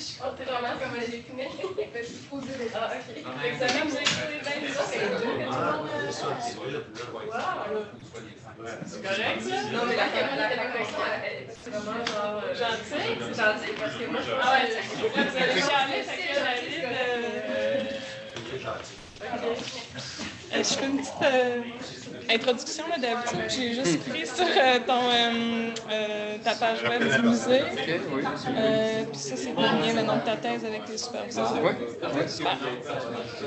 Je suis portée vraiment comme un définé. Je suis posée des Ah, ok. L'examen, vous avez les mêmes choses, c'est tout que tout le monde. C'est correct, ça? Non, mais la connexion, c'est vraiment genre gentil. C'est gentil parce que moi, je pense que vous allez chialer, fait que David. Je fais une petite introduction là, d'habitude. J'ai juste pris sur ta page web du musée. OK, oui. Puis ça, c'est le lien maintenant de ta thèse avec les superviseurs. Oui. Super.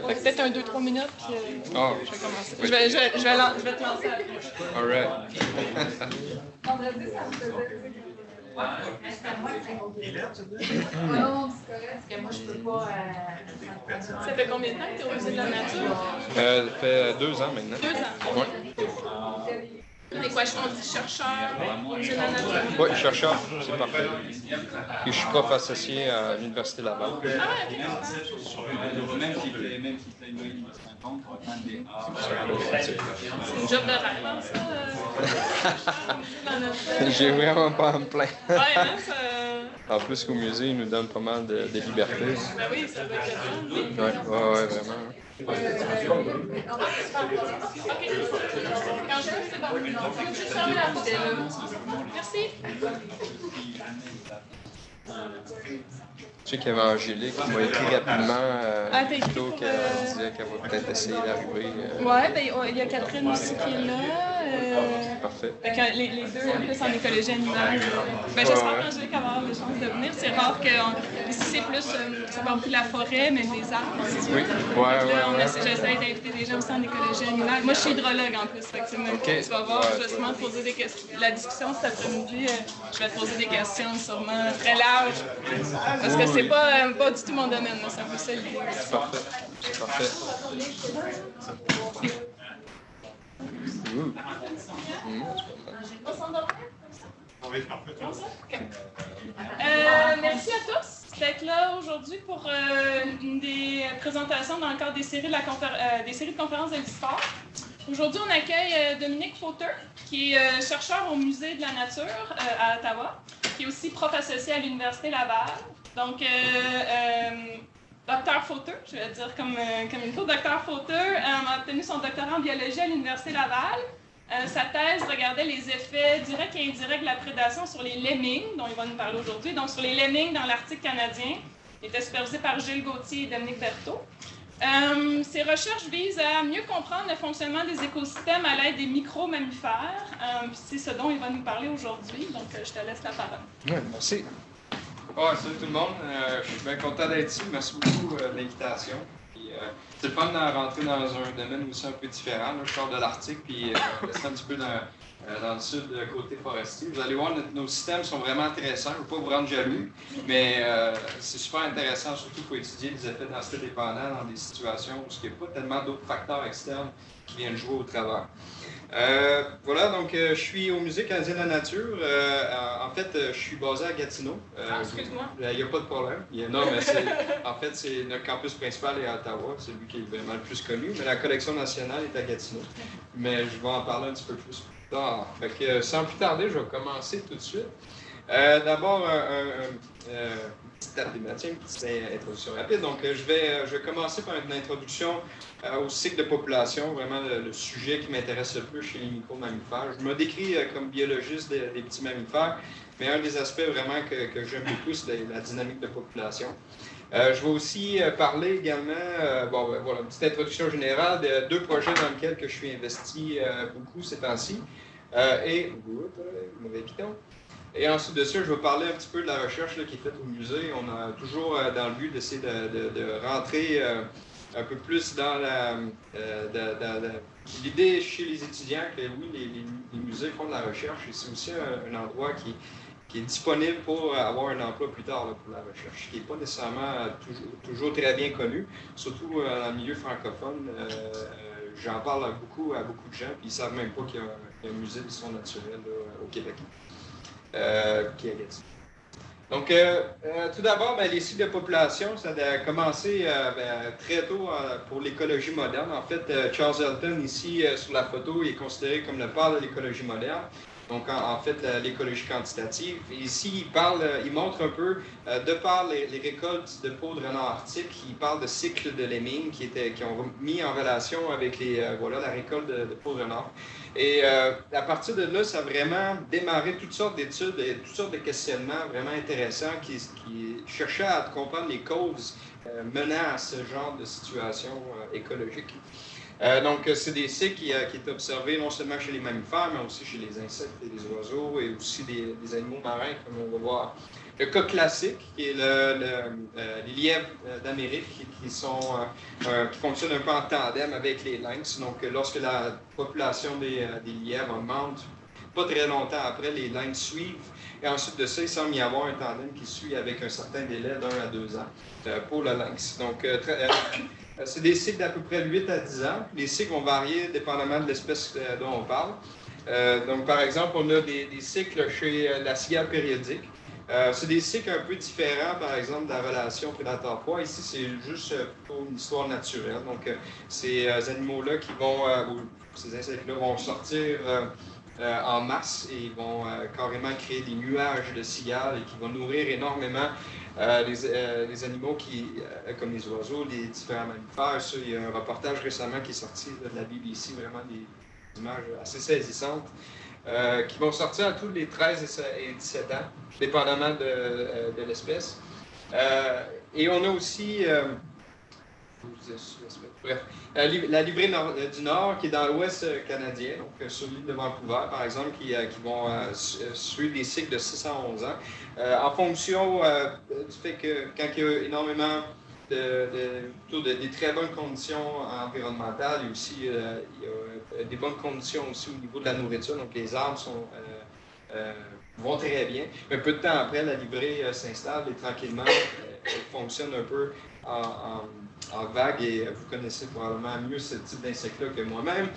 Fait que peut-être 2-3 minutes, puis je vais commencer. Je vais te lancer après. All right. Vendredi, ça me faisait. Non, c'est correct, parce que moi, je peux pas. Ça fait combien de temps que tu es au musée de la nature? Ça fait 2 ans maintenant. 2 ans. Oui. Et quoi, on dit chercheur au musée de la nature? Oui, chercheur, c'est parfait. Et je suis prof associé à l'Université Laval. Ah ouais, ok. C'est une job de rêve, hein, ça? J'ai vraiment pas à me plaindre. Ouais, hein, ça... En plus qu'au musée, ils nous donnent pas mal de liberté. Ben oui, ça doit être le fun. Ouais, vraiment. OK. Quand je veux, c'est bon. Je veux juste fermer la porte. Merci. Tu sais qu'il y avait Angélique qui m'a écrit rapidement Ah, t'as écrit plutôt pour, qu'elle disait qu'elle va peut-être essayer d'arriver. Ouais, ben il y a Catherine aussi qui est là. Parfait. Fait que les deux, en plus, en écologie animale. Ben, j'espère qu'Angélique va avoir des chances de venir. C'est rare que ici, c'est plus, ça parle plus de la forêt, mais des arbres. Oui, ouais. J'essaie d'inviter des gens aussi en écologie animale. Moi, je suis hydrologue en plus. Fait que tu vas voir, je vais sûrement te poser des questions. La discussion cet après-midi, je vais te poser des questions sûrement très larges. Parce que c'est pas du tout mon domaine, c'est un peu ça l'idée. C'est parfait. C'est parfait. Merci à tous d'être là aujourd'hui pour une des présentations dans le cadre des séries de conférences de l'histoire. Aujourd'hui, on accueille Dominique Fauteur, qui est chercheur au Musée de la Nature à Ottawa, qui est aussi prof associé à l'Université Laval. Donc, Dr Fauteur, je vais dire comme il faut, Dr Fauteur a obtenu son doctorat en biologie à l'Université Laval. Sa thèse regardait les effets directs et indirects de la prédation sur les lemmings, dont il va nous parler aujourd'hui, donc sur les lemmings dans l'Arctique canadien. Il était supervisé par Gilles Gauthier et Dominique Berthaud. Ses recherches visent à mieux comprendre le fonctionnement des écosystèmes à l'aide des micro-mammifères. C'est ce dont il va nous parler aujourd'hui, donc je te laisse la parole. Oui, merci. Salut tout le monde. Je suis bien content d'être ici. Merci beaucoup de l'invitation. C'est le fun de rentrer dans un domaine aussi un peu différent. Là, je sors de l'Arctique puis rester un petit peu dans le sud, côté forestier. Vous allez voir, nos systèmes sont vraiment intéressants. Je ne veux pas vous rendre jaloux, mais c'est super intéressant, surtout pour étudier les effets densité dépendants dans des situations où il n'y a pas tellement d'autres facteurs externes qui viennent jouer au travers. Voilà, donc je suis au Musée canadien de la nature. En fait, je suis basé à Gatineau. Excuse-moi. Il n'y a pas de problème. Non, mais en fait, c'est notre campus principal est à Ottawa. C'est lui qui est vraiment le plus connu. Mais la collection nationale est à Gatineau. Mais je vais en parler un petit peu plus tard. Fait que, sans plus tarder, je vais commencer tout de suite. D'abord, une petite introduction rapide. Donc, je vais commencer par une introduction au cycle de population, vraiment le sujet qui m'intéresse le plus chez les micro-mammifères. Je me décris comme biologiste des petits mammifères, mais un des aspects vraiment que j'aime beaucoup, c'est la dynamique de population. Je vais aussi parler également, voilà, une petite introduction générale de 2 projets dans lesquels je suis investi beaucoup ces temps-ci. Et ensuite de ça, je vais parler un petit peu de la recherche là, qui est faite au musée. On a toujours dans le but d'essayer de rentrer un peu plus dans l'idée chez les étudiants que oui, les musées font de la recherche et c'est aussi un endroit qui est disponible pour avoir un emploi plus tard là, pour la recherche, qui n'est pas nécessairement toujours très bien connu, surtout dans le milieu francophone. J'en parle à beaucoup de gens, puis ils ne savent même pas qu'il y a un musée d'histoire naturelle là, au Québec. Qui est à Gatineau. Donc, tout d'abord, les cycles de population, ça a commencé très tôt pour l'écologie moderne. En fait, Charles Elton, ici, sur la photo, il est considéré comme le père de l'écologie moderne. Donc, en fait, l'écologie quantitative. Et ici, il montre un peu, de par les récoltes de peau de renard arctique, il parle de cycle de lemming qui ont mis en relation avec la récolte de peau de renard. Et à partir de là, ça a vraiment démarré toutes sortes d'études et toutes sortes de questionnements vraiment intéressants qui cherchaient à comprendre les causes menant à ce genre de situation écologique. Donc, c'est des cycles qui est observé non seulement chez les mammifères, mais aussi chez les insectes et les oiseaux, et aussi des animaux marins, comme on va voir. Le cas classique, qui est les lièvres d'Amérique, qui fonctionnent un peu en tandem avec les lynx. Donc, lorsque la population des lièvres augmente, pas très longtemps après, les lynx suivent. Et ensuite de ça, il semble y avoir un tandem qui suit avec un certain délai d'1 à 2 ans pour le lynx. Donc, c'est des cycles d'à peu près 8 à 10 ans. Les cycles vont varier dépendamment de l'espèce dont on parle. Donc, par exemple, on a des cycles chez la cigale périodique. C'est des cycles un peu différents, par exemple, de la relation prédateur-proie. Ici, c'est juste pour une histoire naturelle. Donc, ces animaux-là ces insectes-là vont sortir en masse et ils vont carrément créer des nuages de cigales et qui vont nourrir énormément les animaux comme les oiseaux, les différents mammifères. Ça, il y a un reportage récemment qui est sorti de la BBC, vraiment des images assez saisissantes, qui vont sortir à tous les 13 et 17 ans, dépendamment de l'espèce. Et on a aussi... bref, la livrée du Nord, qui est dans l'ouest canadien, donc sur l'île de Vancouver, par exemple, qui vont suivre des cycles de 6 à 11 ans, en fonction du fait que quand il y a énormément des très bonnes conditions environnementales, et aussi il y a des bonnes conditions aussi au niveau de la nourriture, donc les arbres vont très bien. Mais peu de temps après, la livrée s'installe et tranquillement, elle fonctionne un peu en vague, et vous connaissez probablement mieux ce type d'insectes-là que moi-même.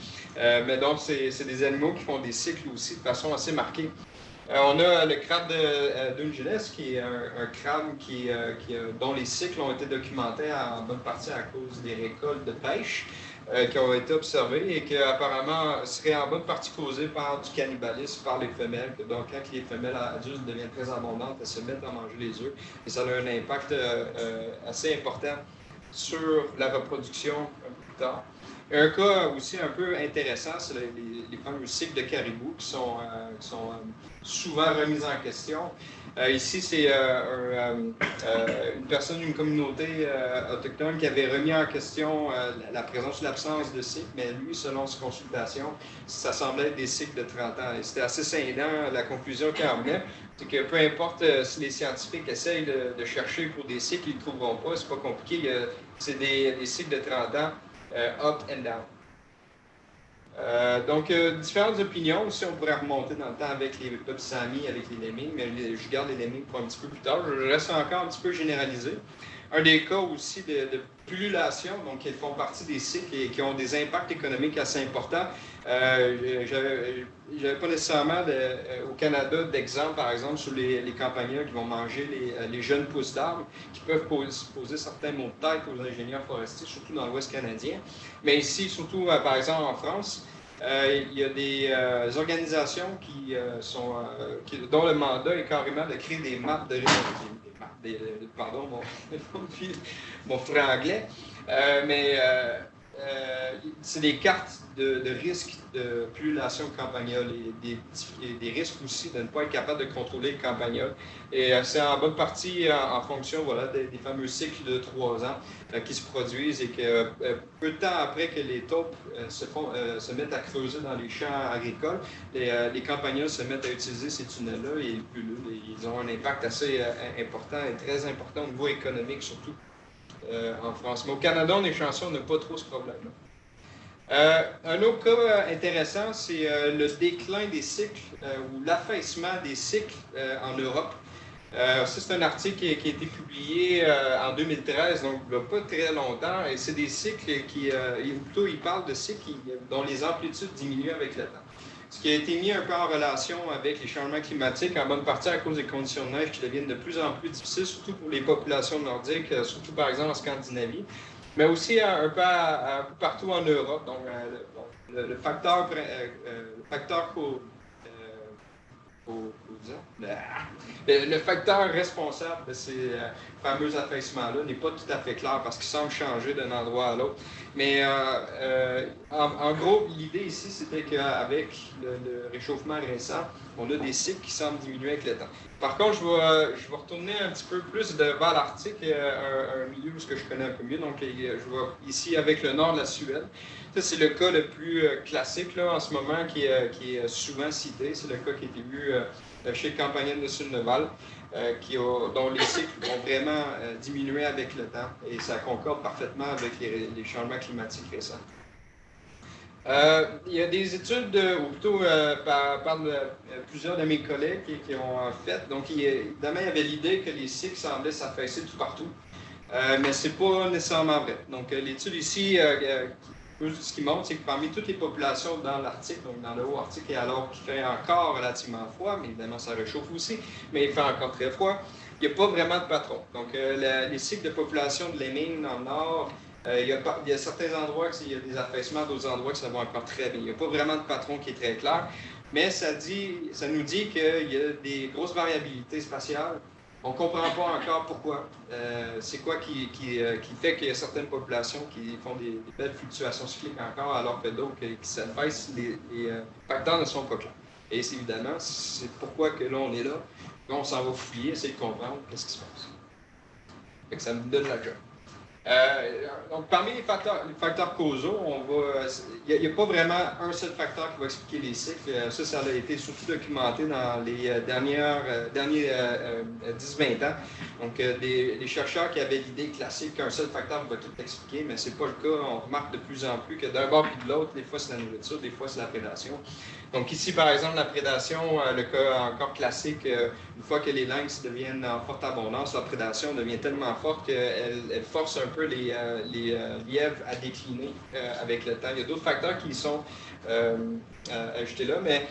Mais donc, c'est des animaux qui font des cycles aussi de façon assez marquée. On a le crabe d'Ungeness, qui est un crabe dont les cycles ont été documentés en bonne partie à cause des récoltes de pêche qui ont été observées et qui apparemment seraient en bonne partie causées par du cannibalisme par les femelles. Donc, quand les femelles adultes deviennent très abondantes, elles se mettent à manger les œufs et ça a un impact assez important sur la reproduction plus tard. Un cas aussi un peu intéressant, c'est les fameux cycles de caribou qui sont souvent remis en question. Ici, c'est une communauté autochtone qui avait remis en question la présence ou l'absence de cycles, mais lui, selon ses consultations, ça semblait être des cycles de 30 ans. Et c'était assez cinglant, la conclusion qu'il en venait, c'est que peu importe si les scientifiques essayent de chercher pour des cycles, ils ne trouveront pas, c'est pas compliqué, c'est des cycles de 30 ans. Up and down. Donc, différentes opinions. Aussi, on pourrait remonter dans le temps avec les peuples samis, avec les lemmings, mais je garde les lemmings pour un petit peu plus tard. Je reste encore un petit peu généralisé. Un des cas aussi de pullulation, donc qui font partie des cycles et qui ont des impacts économiques assez importants. J'avais pas nécessairement au Canada d'exemple, par exemple, sur les campagnards qui vont manger les jeunes pousses d'arbres, qui peuvent poser certains maux de tête aux ingénieurs forestiers, surtout dans l'Ouest canadien. Mais ici, surtout, par exemple, en France, il y a des organisations dont le mandat est carrément de créer des maps de pardon, mon franglais, c'est des cartes de risque de pullulation campagnole et des risques aussi de ne pas être capable de contrôler le campagnol. Et c'est en bonne partie en fonction des fameux cycles de 3 ans qui se produisent et que peu de temps après que les taupes se mettent à creuser dans les champs agricoles, les campagnols se mettent à utiliser ces tunnels-là et ils pullulent. Ils ont un impact assez important et très important au niveau économique surtout. En France. Mais au Canada, on est chanceux, on n'a pas trop ce problème-là. Un autre cas intéressant, c'est le déclin des cycles ou l'affaissement des cycles en Europe. Ça, c'est un article qui a été publié en 2013, donc il n'y a pas très longtemps, et c'est des cycles il parle de cycles dont les amplitudes diminuent avec le temps. Ce qui a été mis un peu en relation avec les changements climatiques, en bonne partie à cause des conditions de neige qui deviennent de plus en plus difficiles, surtout pour les populations nordiques, surtout par exemple en Scandinavie, mais aussi un peu partout en Europe. Donc, le facteur Le facteur responsable de ces fameux affaissements-là n'est pas tout à fait clair parce qu'ils semblent changer d'un endroit à l'autre. Mais en gros, l'idée ici, c'était qu'avec le réchauffement récent, on a des cycles qui semblent diminuer avec le temps. Par contre, je vais retourner un petit peu plus vers l'Arctique, un milieu où je connais un peu mieux. Donc, je vais ici avec le nord de la Suède. Ça, c'est le cas le plus classique là, en ce moment qui est souvent cité. C'est le cas qui a été vu chez Campagnol de Sulneval, dont les cycles vont vraiment diminuer avec le temps. Et ça concorde parfaitement avec les changements climatiques récents. Il y a des études, ou plutôt par plusieurs de mes collègues qui ont fait. Donc, évidemment, il y avait l'idée que les cycles semblaient s'affaisser tout partout. Mais ce n'est pas nécessairement vrai. Donc, l'étude ici, ce qui montre, c'est que parmi toutes les populations dans l'Arctique, donc dans le Haut-Arctique, et alors qu'il fait encore relativement froid, mais évidemment ça réchauffe aussi, mais il fait encore très froid, il n'y a pas vraiment de patron. Donc les cycles de population de lemmings dans le nord, il y a certains endroits qu'il y a des affaissements, d'autres endroits que ça va encore très bien. Il n'y a pas vraiment de patron qui est très clair, mais ça nous dit qu'il y a des grosses variabilités spatiales. On ne comprend pas encore pourquoi. C'est quoi qui fait qu'il y a certaines populations qui font des belles fluctuations cycliques encore, alors que d'autres qui s'affaissent, les facteurs ne sont pas clairs. Et évidemment, c'est pourquoi que là, on est là. Là, on s'en va fouiller, essayer de comprendre qu'est-ce qui se passe. Fait que ça me donne la job. Donc, parmi les facteurs causaux, il n'y a pas vraiment un seul facteur qui va expliquer les cycles. Ça a été surtout documenté dans les derniers 10-20 ans. Donc, des chercheurs qui avaient l'idée classique qu'un seul facteur va tout expliquer, mais ce n'est pas le cas. On remarque de plus en plus que d'un bord puis de l'autre, des fois c'est la nourriture, des fois c'est la prédation. Donc ici, par exemple, la prédation, le cas encore classique, une fois que les lynx deviennent en forte abondance, la prédation devient tellement forte qu'elle force un peu les lièvres à décliner avec le temps. Il y a d'autres facteurs qui sont ajoutés là, mais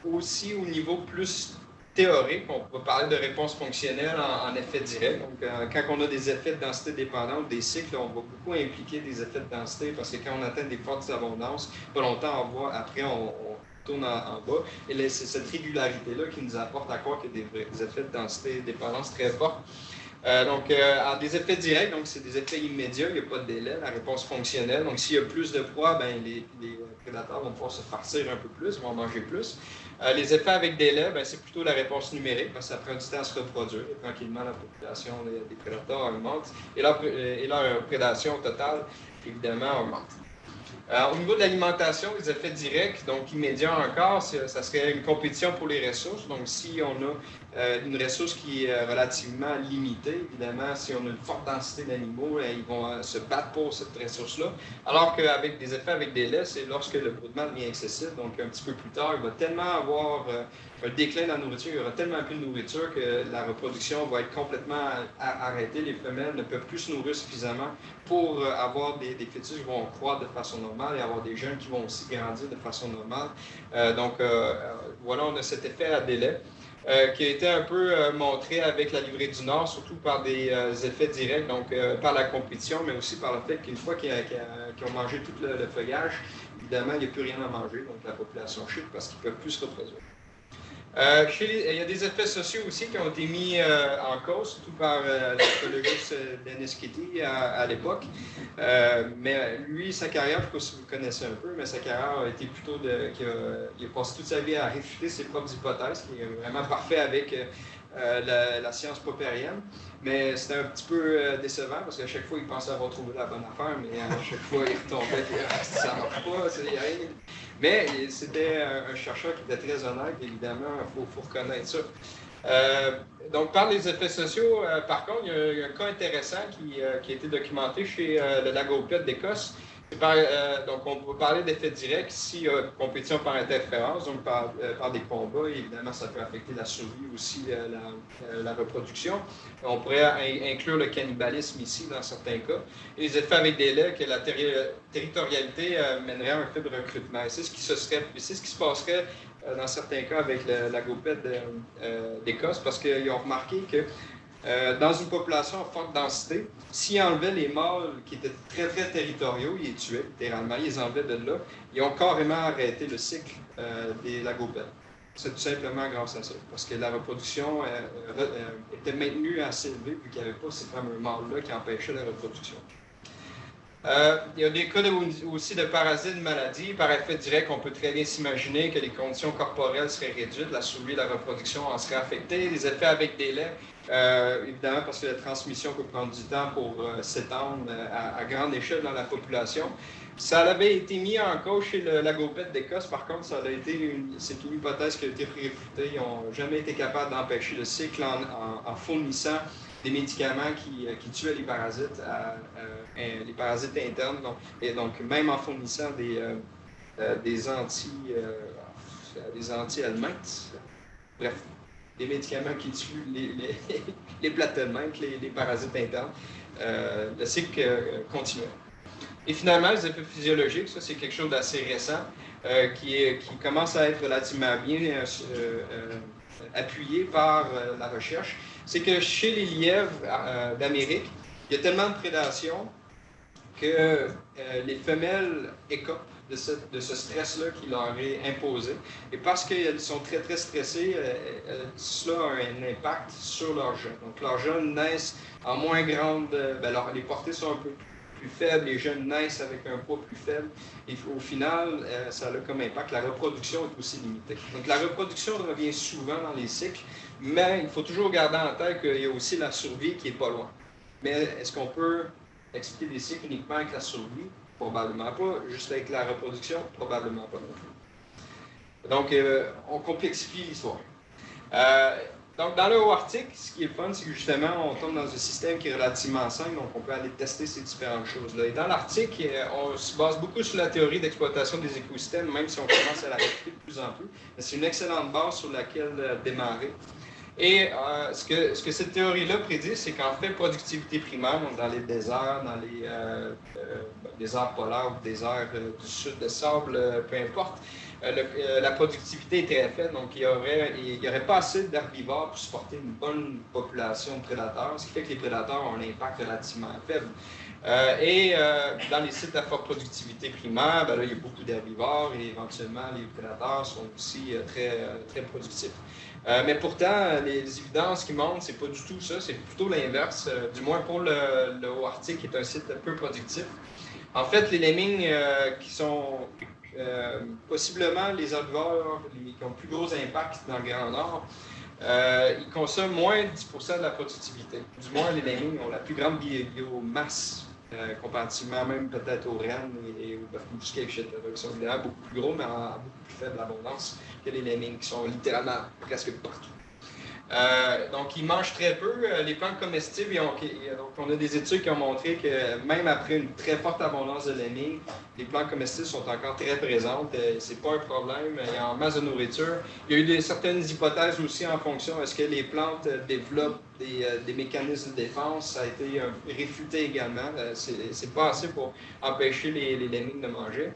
aussi au niveau plus théorique, on peut parler de réponse fonctionnelle en effet direct. Donc, quand on a des effets de densité dépendante des cycles, on va beaucoup impliquer des effets de densité parce que quand on atteint des fortes abondances, pas longtemps après, on tourne en bas. Et c'est cette régularité-là qui nous apporte à croire qu'il y a des effets de densité dépendance très forts. Des effets directs, donc c'est des effets immédiats, il n'y a pas de délai, la réponse fonctionnelle. Donc, s'il y a plus de proies, les prédateurs vont pouvoir se farcir un peu plus, vont manger plus. Les effets avec délai, c'est plutôt la réponse numérique, parce que ça prend du temps à se reproduire. Et tranquillement, la population des prédateurs augmente et leur prédation totale, évidemment, augmente. Au niveau de l'alimentation, les effets directs, donc immédiats encore, ça serait une compétition pour les ressources. Donc, si on a une ressource qui est relativement limitée, évidemment, si on a une forte densité d'animaux, ils vont se battre pour cette ressource-là. Alors qu'avec des effets avec des laits, c'est lorsque le broutement devient excessif, donc un petit peu plus tard, il va tellement avoir un déclin de la nourriture, il y aura tellement plus de nourriture que la reproduction va être complètement arrêtée. Les femelles ne peuvent plus se nourrir suffisamment pour avoir des fœtus qui vont croître de façon normale et avoir des jeunes qui vont aussi grandir de façon normale. Voilà, on a cet effet à délai. Qui a été un peu montré avec la livrée du Nord, surtout par des effets directs, donc par la compétition, mais aussi par le fait qu'une fois qu'ils ont mangé tout le feuillage, évidemment, il n'y a plus rien à manger, donc la population chute parce qu'ils ne peuvent plus se reproduire. Il y a des effets sociaux aussi qui ont été mis en cause, surtout par l'écologiste Dennis Kitty à l'époque. Mais lui, sa carrière, je ne sais pas si vous le connaissez un peu, mais sa carrière a été plutôt il a passé toute sa vie à réfuter ses propres hypothèses, qui est vraiment parfait avec la science poppérienne. Mais c'était un petit peu décevant parce qu'à chaque fois, il pensait avoir trouvé la bonne affaire, mais à chaque fois, il retombait et ça ne marche pas, ça y rien. Mais c'était un chercheur qui était très honnête, évidemment, il faut reconnaître ça. Donc, par les effets sociaux, par contre, il y a un cas intéressant qui a été documenté chez le Lagopède d'Écosse. Donc, on peut parler d'effets directs s'il y a compétition par interférence, donc par des combats. Évidemment, ça peut affecter la survie aussi, la reproduction. On pourrait inclure le cannibalisme ici, dans certains cas. Et les effets avec des laits, que la territorialité mènerait à un faible recrutement. Et c'est ce qui se passerait dans certains cas avec la Lagopède d'Écosse, parce qu'ils ont remarqué que dans une population à forte densité, s'ils enlevaient les mâles qui étaient très, très territoriaux, ils les tuaient littéralement, ils les enlevaient de là, ils ont carrément arrêté le cycle des lagopèdes. C'est tout simplement grâce à ça, parce que la reproduction était maintenue assez élevée, vu qu'il n'y avait pas ces fameux mâles-là qui empêchaient la reproduction. Il y a des cas aussi de parasites de maladies. Par effet direct, on peut très bien s'imaginer que les conditions corporelles seraient réduites, la survie et la reproduction en seraient affectées. Les effets avec délai, évidemment parce que la transmission peut prendre du temps pour s'étendre à grande échelle dans la population. Ça avait été mis en cause chez la gaupette d'Écosse, par contre, c'est une hypothèse qui a été réfutée. Ils n'ont jamais été capables d'empêcher le cycle en fournissant des médicaments qui tuaient les parasites internes, donc même en fournissant des anti-helminthes, bref, des médicaments qui tuent les plates-helminthes, les parasites internes, le cycle continuait. Et finalement, les effets physiologiques, ça c'est quelque chose d'assez récent, qui commence à être relativement bien appuyé par la recherche. C'est que chez les lièvres d'Amérique, il y a tellement de prédation que les femelles écopent de ce stress-là qui leur est imposé. Et parce qu'elles sont très, très stressées, cela a un impact sur leurs jeunes. Donc, leurs jeunes naissent en moins grande... les portées sont un peu plus faibles, les jeunes naissent avec un poids plus faible. Et au final, ça a comme impact. La reproduction est aussi limitée. Donc, la reproduction revient souvent dans les cycles, mais il faut toujours garder en tête qu'il y a aussi la survie qui n'est pas loin. Mais est-ce qu'on peut expliquer des cycles uniquement avec la survie? Probablement pas. Juste avec la reproduction? Probablement pas non plus. Donc, on complexifie l'histoire. Donc, dans le haut Arctique, ce qui est le fun, c'est que justement, on tombe dans un système qui est relativement simple, donc on peut aller tester ces différentes choses-là. Et dans l'Arctique, on se base beaucoup sur la théorie d'exploitation des écosystèmes, même si on commence à la répéter de plus en plus. Mais c'est une excellente base sur laquelle démarrer. Et ce que cette théorie-là prédit, c'est qu'en fait, productivité primaire, donc dans les déserts, dans les déserts polaires ou déserts du sud de sable, peu importe, la productivité est très faible, donc il n'y aurait pas assez d'herbivores pour supporter une bonne population de prédateurs, ce qui fait que les prédateurs ont un impact relativement faible. Dans les sites à forte productivité primaire, là, il y a beaucoup d'herbivores et éventuellement les prédateurs sont aussi très, très productifs. Mais pourtant, les évidences qui montrent, c'est pas du tout ça, c'est plutôt l'inverse, du moins pour le haut Arctique, qui est un site peu productif. En fait, les lemmings qui sont possiblement les herbivores qui ont le plus gros impact dans le Grand Nord, ils consomment moins de 10% de la productivité. Du moins, les lemmings ont la plus grande biomasse, comparativement même peut-être aux rennes et aux bœufs musqués, etc., qui sont évidemment beaucoup plus gros, mais en beaucoup plus faible abondance que les lemmings, qui sont littéralement presque partout. Donc, ils mangent très peu. Les plantes comestibles, donc on a des études qui ont montré que même après une très forte abondance de lemmings, les plantes comestibles sont encore très présentes. C'est pas un problème. Il y a en masse de nourriture. Il y a eu certaines hypothèses aussi en fonction. Est-ce que les plantes développent des mécanismes de défense? Ça a été réfuté également. C'est pas assez pour empêcher les lemmings de manger.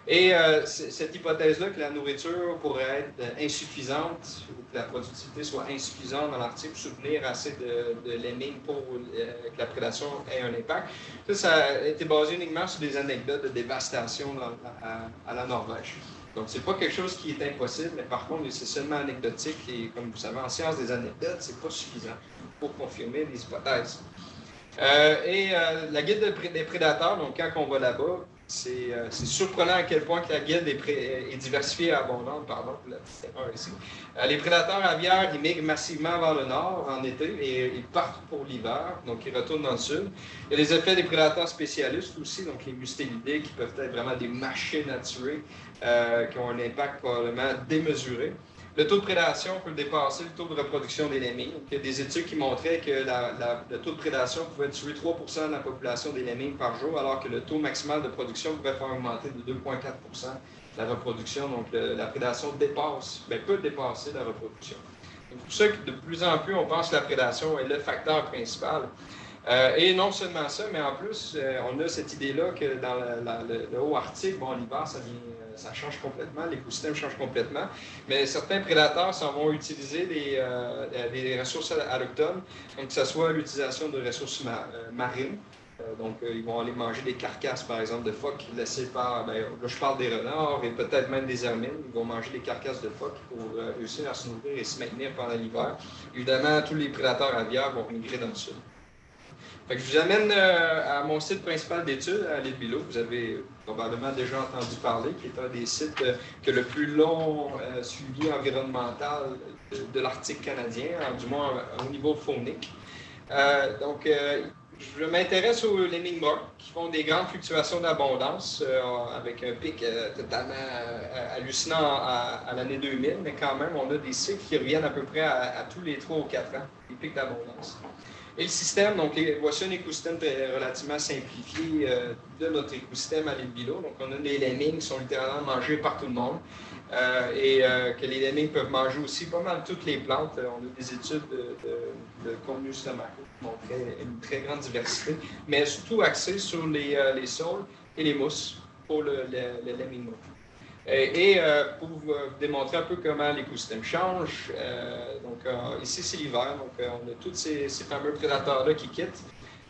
Et cette hypothèse-là que la nourriture pourrait être insuffisante ou que la productivité soit insuffisante dans l'Arctique pour soutenir assez de lemmings pour que la prédation ait un impact, ça a été basé uniquement sur des anecdotes de dévastation à la Norvège. Donc, c'est pas quelque chose qui est impossible, mais par contre, c'est seulement anecdotique et comme vous savez, en science des anecdotes, c'est pas suffisant pour confirmer les hypothèses. La guilde des prédateurs, donc quand on va là-bas, c'est surprenant à quel point que la guilde est diversifiée et abondante. Les prédateurs aviaires, ils migrent massivement vers le nord en été et ils partent pour l'hiver, donc ils retournent dans le sud. Il y a les effets des prédateurs spécialistes aussi, donc les mustélidés qui peuvent être vraiment des machines à tuer, qui ont un impact probablement démesuré. Le taux de prédation peut dépasser le taux de reproduction des lemmings. Donc, il y a des études qui montraient que le taux de prédation pouvait tuer 3% de la population des lemmings par jour, alors que le taux maximal de production pouvait faire augmenter de 2,4% la reproduction. Donc, la prédation peut dépasser la reproduction. C'est pour ça que de plus en plus, on pense que la prédation est le facteur principal. Et non seulement ça, mais en plus, on a cette idée-là que dans le haut Arctique, l'hiver, ça change complètement, l'écosystème change complètement, mais certains prédateurs s'en vont utiliser des ressources autochtones, donc que ce soit l'utilisation de ressources marines, Ils vont aller manger des carcasses, par exemple, de phoques laissées par, là, je parle des renards et peut-être même des hermines. Ils vont manger des carcasses de phoques pour réussir à se nourrir et se maintenir pendant l'hiver. Évidemment, tous les prédateurs aviaires vont migrer dans le sud. Fait que je vous amène à mon site principal d'études, à l'île Bilot. Vous avez probablement déjà entendu parler, qui est un des sites qui a le plus long suivi environnemental de l'Arctique canadien, du moins au niveau faunique. Je m'intéresse aux lemmingbugs qui font des grandes fluctuations d'abondance avec un pic totalement hallucinant à l'année 2000, mais quand même, on a des cycles qui reviennent à peu près à tous les 3 ou 4 ans, des pics d'abondance. Et le système, voici un écosystème relativement simplifié de notre écosystème à l'île Bilot. Donc, on a des lemmings qui sont littéralement mangés par tout le monde que les lemmings peuvent manger aussi pas mal toutes les plantes. On a des études de contenu stomacaux qui montraient une très grande diversité, mais surtout axées sur les saules et les mousses pour le lemming mou. Pour vous démontrer un peu comment l'écosystème change, ici c'est l'hiver, on a tous ces fameux prédateurs-là qui quittent,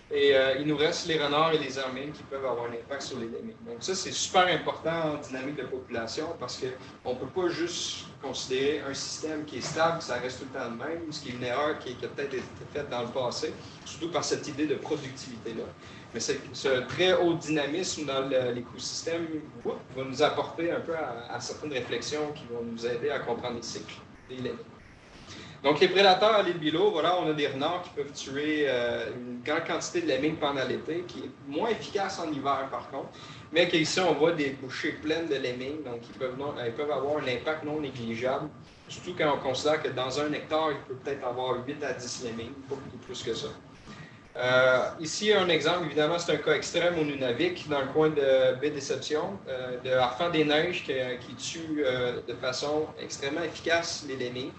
et il nous reste les renards et les hermines qui peuvent avoir un impact sur les lemmings. Donc ça, c'est super important en dynamique de population parce qu'on ne peut pas juste considérer un système qui est stable, ça reste tout le temps le même, ce qui est une erreur qui a peut-être été faite dans le passé, surtout par cette idée de productivité-là. Mais ce très haut dynamisme dans l'écosystème va nous apporter un peu à certaines réflexions qui vont nous aider à comprendre les cycles des lemmings. Donc, les prédateurs à l'île Bilot, voilà, on a des renards qui peuvent tuer une grande quantité de lemmings pendant l'été, qui est moins efficace en hiver par contre, mais qu'ici on voit des bouchées pleines de lemmings, donc ils peuvent avoir un impact non négligeable, surtout quand on considère que dans un hectare, il peut peut-être avoir 8 à 10 lemmings, pas beaucoup plus que ça. Ici, un exemple, évidemment, c'est un cas extrême au Nunavik, dans le coin de Baie-Déception, de Harfang des Neiges qui tue de façon extrêmement efficace les lemmings.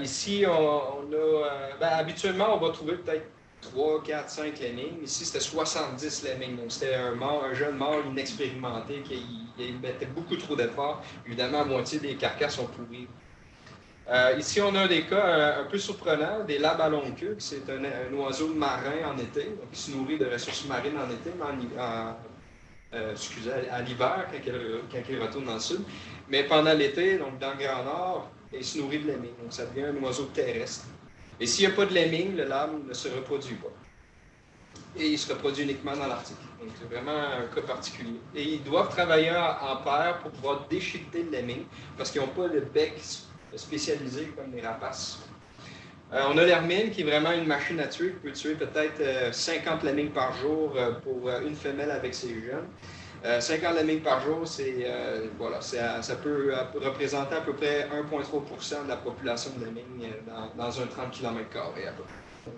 Ici, habituellement, on va trouver peut-être 3, 4, 5 lemmings. Ici, c'était 70 lemmings. Donc, c'était un jeune mâle inexpérimenté qui mettait beaucoup trop d'efforts. Évidemment, la moitié des carcasses sont pourries. Ici, on a des cas un peu surprenants, des labes à longue queue. C'est un oiseau marin en été, donc qui se nourrit de ressources marines en été, mais à l'hiver, quand il retourne dans le sud. Mais pendant l'été, donc dans le Grand Nord, il se nourrit de lemmings. Donc, ça devient un oiseau terrestre. Et s'il n'y a pas de lemmings, le labe ne se reproduit pas. Et il se reproduit uniquement dans l'Arctique. Donc, c'est vraiment un cas particulier. Et ils doivent travailler en paire pour pouvoir déchiqueter le lemming, parce qu'ils n'ont pas le bec spécialisé comme les rapaces. On a l'hermine qui est vraiment une machine à tuer, qui peut tuer peut-être 50 lemmings par jour pour une femelle avec ses jeunes. 50 lemmings par jour, ça peut représenter à peu près 1,3% de la population de lemmings dans un 30 km² à peu près. Donc,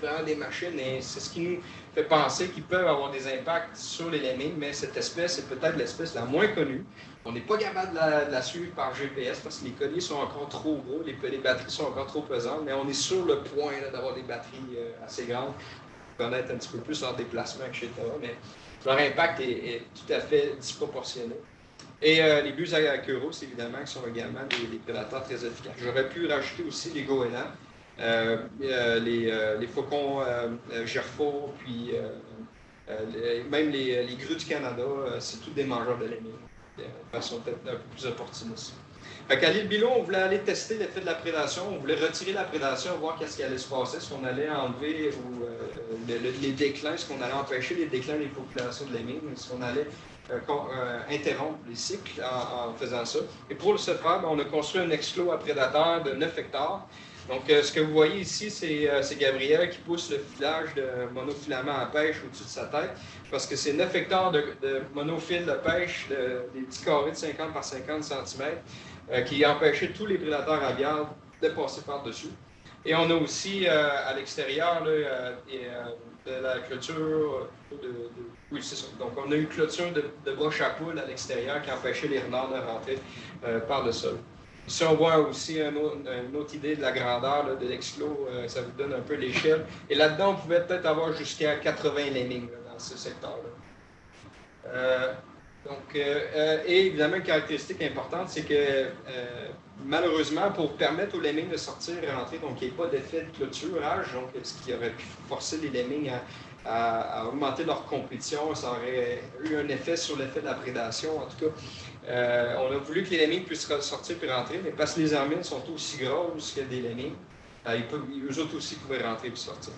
vraiment des machines, et c'est ce qui nous fait penser qu'ils peuvent avoir des impacts sur les lemmings, mais cette espèce est peut-être l'espèce la moins connue. On n'est pas capable de la suivre par GPS parce que les colliers sont encore trop gros, les batteries sont encore trop pesantes, mais on est sur le point d'avoir des batteries assez grandes pour connaître un petit peu plus leur déplacement, etc. Mais leur impact est tout à fait disproportionné. Et les buses à queue rousse, évidemment, qui sont également des prédateurs très efficaces. J'aurais pu rajouter aussi les goélands, les faucons gerfaux, puis même les grues du Canada, c'est tous des mangeurs de lemmings, de façon peut-être un peu plus opportuniste. Fait qu'à l'île Bilot, on voulait aller tester l'effet de la prédation, on voulait retirer la prédation, voir qu'est-ce qui allait se passer, est-ce qu'on allait enlever les déclins, est-ce qu'on allait empêcher les déclins des populations de lemmings, est-ce qu'on allait interrompre les cycles en faisant ça. Et pour ce faire, on a construit un exclos à prédateurs de 9 hectares. Donc, ce que vous voyez ici, c'est Gabriel qui pousse le filage de monofilament à pêche au-dessus de sa tête, parce que c'est 9 hectares de monofil de pêche, des petits carrés de 50 par 50 cm, qui empêchaient tous les prédateurs aviaires de passer par-dessus. Et on a aussi à l'extérieur de la clôture oui, c'est ça. Donc, on a une clôture de broche à poule à l'extérieur qui empêchait les renards de rentrer par le sol. Ici, on voit aussi une autre idée de la grandeur de l'exclos, ça vous donne un peu l'échelle. Et là-dedans, on pouvait peut-être avoir jusqu'à 80 lemmings dans ce secteur-là. Et évidemment, une caractéristique importante, c'est que malheureusement, pour permettre aux lemmings de sortir et rentrer, donc il n'y ait pas d'effet de clôturage, donc ce qui aurait pu forcer les lemmings à augmenter leur compétition, ça aurait eu un effet sur l'effet de la prédation. En tout cas, on a voulu que les lemmings puissent sortir et rentrer, mais parce que les hermines sont aussi grosses que des lemmings, eux autres aussi pouvaient rentrer et sortir.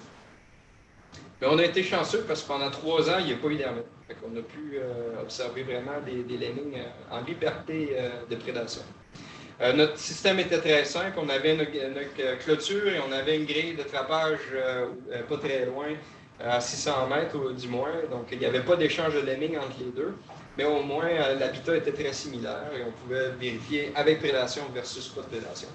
Mais on a été chanceux parce que pendant 3 ans, il n'y a pas eu d'hermine. On a pu observer vraiment des lemmings en liberté de prédation. Notre système était très simple. On avait une clôture et on avait une grille de trapage pas très loin, à 600 mètres du moins. Donc, il n'y avait pas d'échange de lemmings entre les deux. Mais au moins, l'habitat était très similaire et on pouvait vérifier avec prédation versus pas de prédation.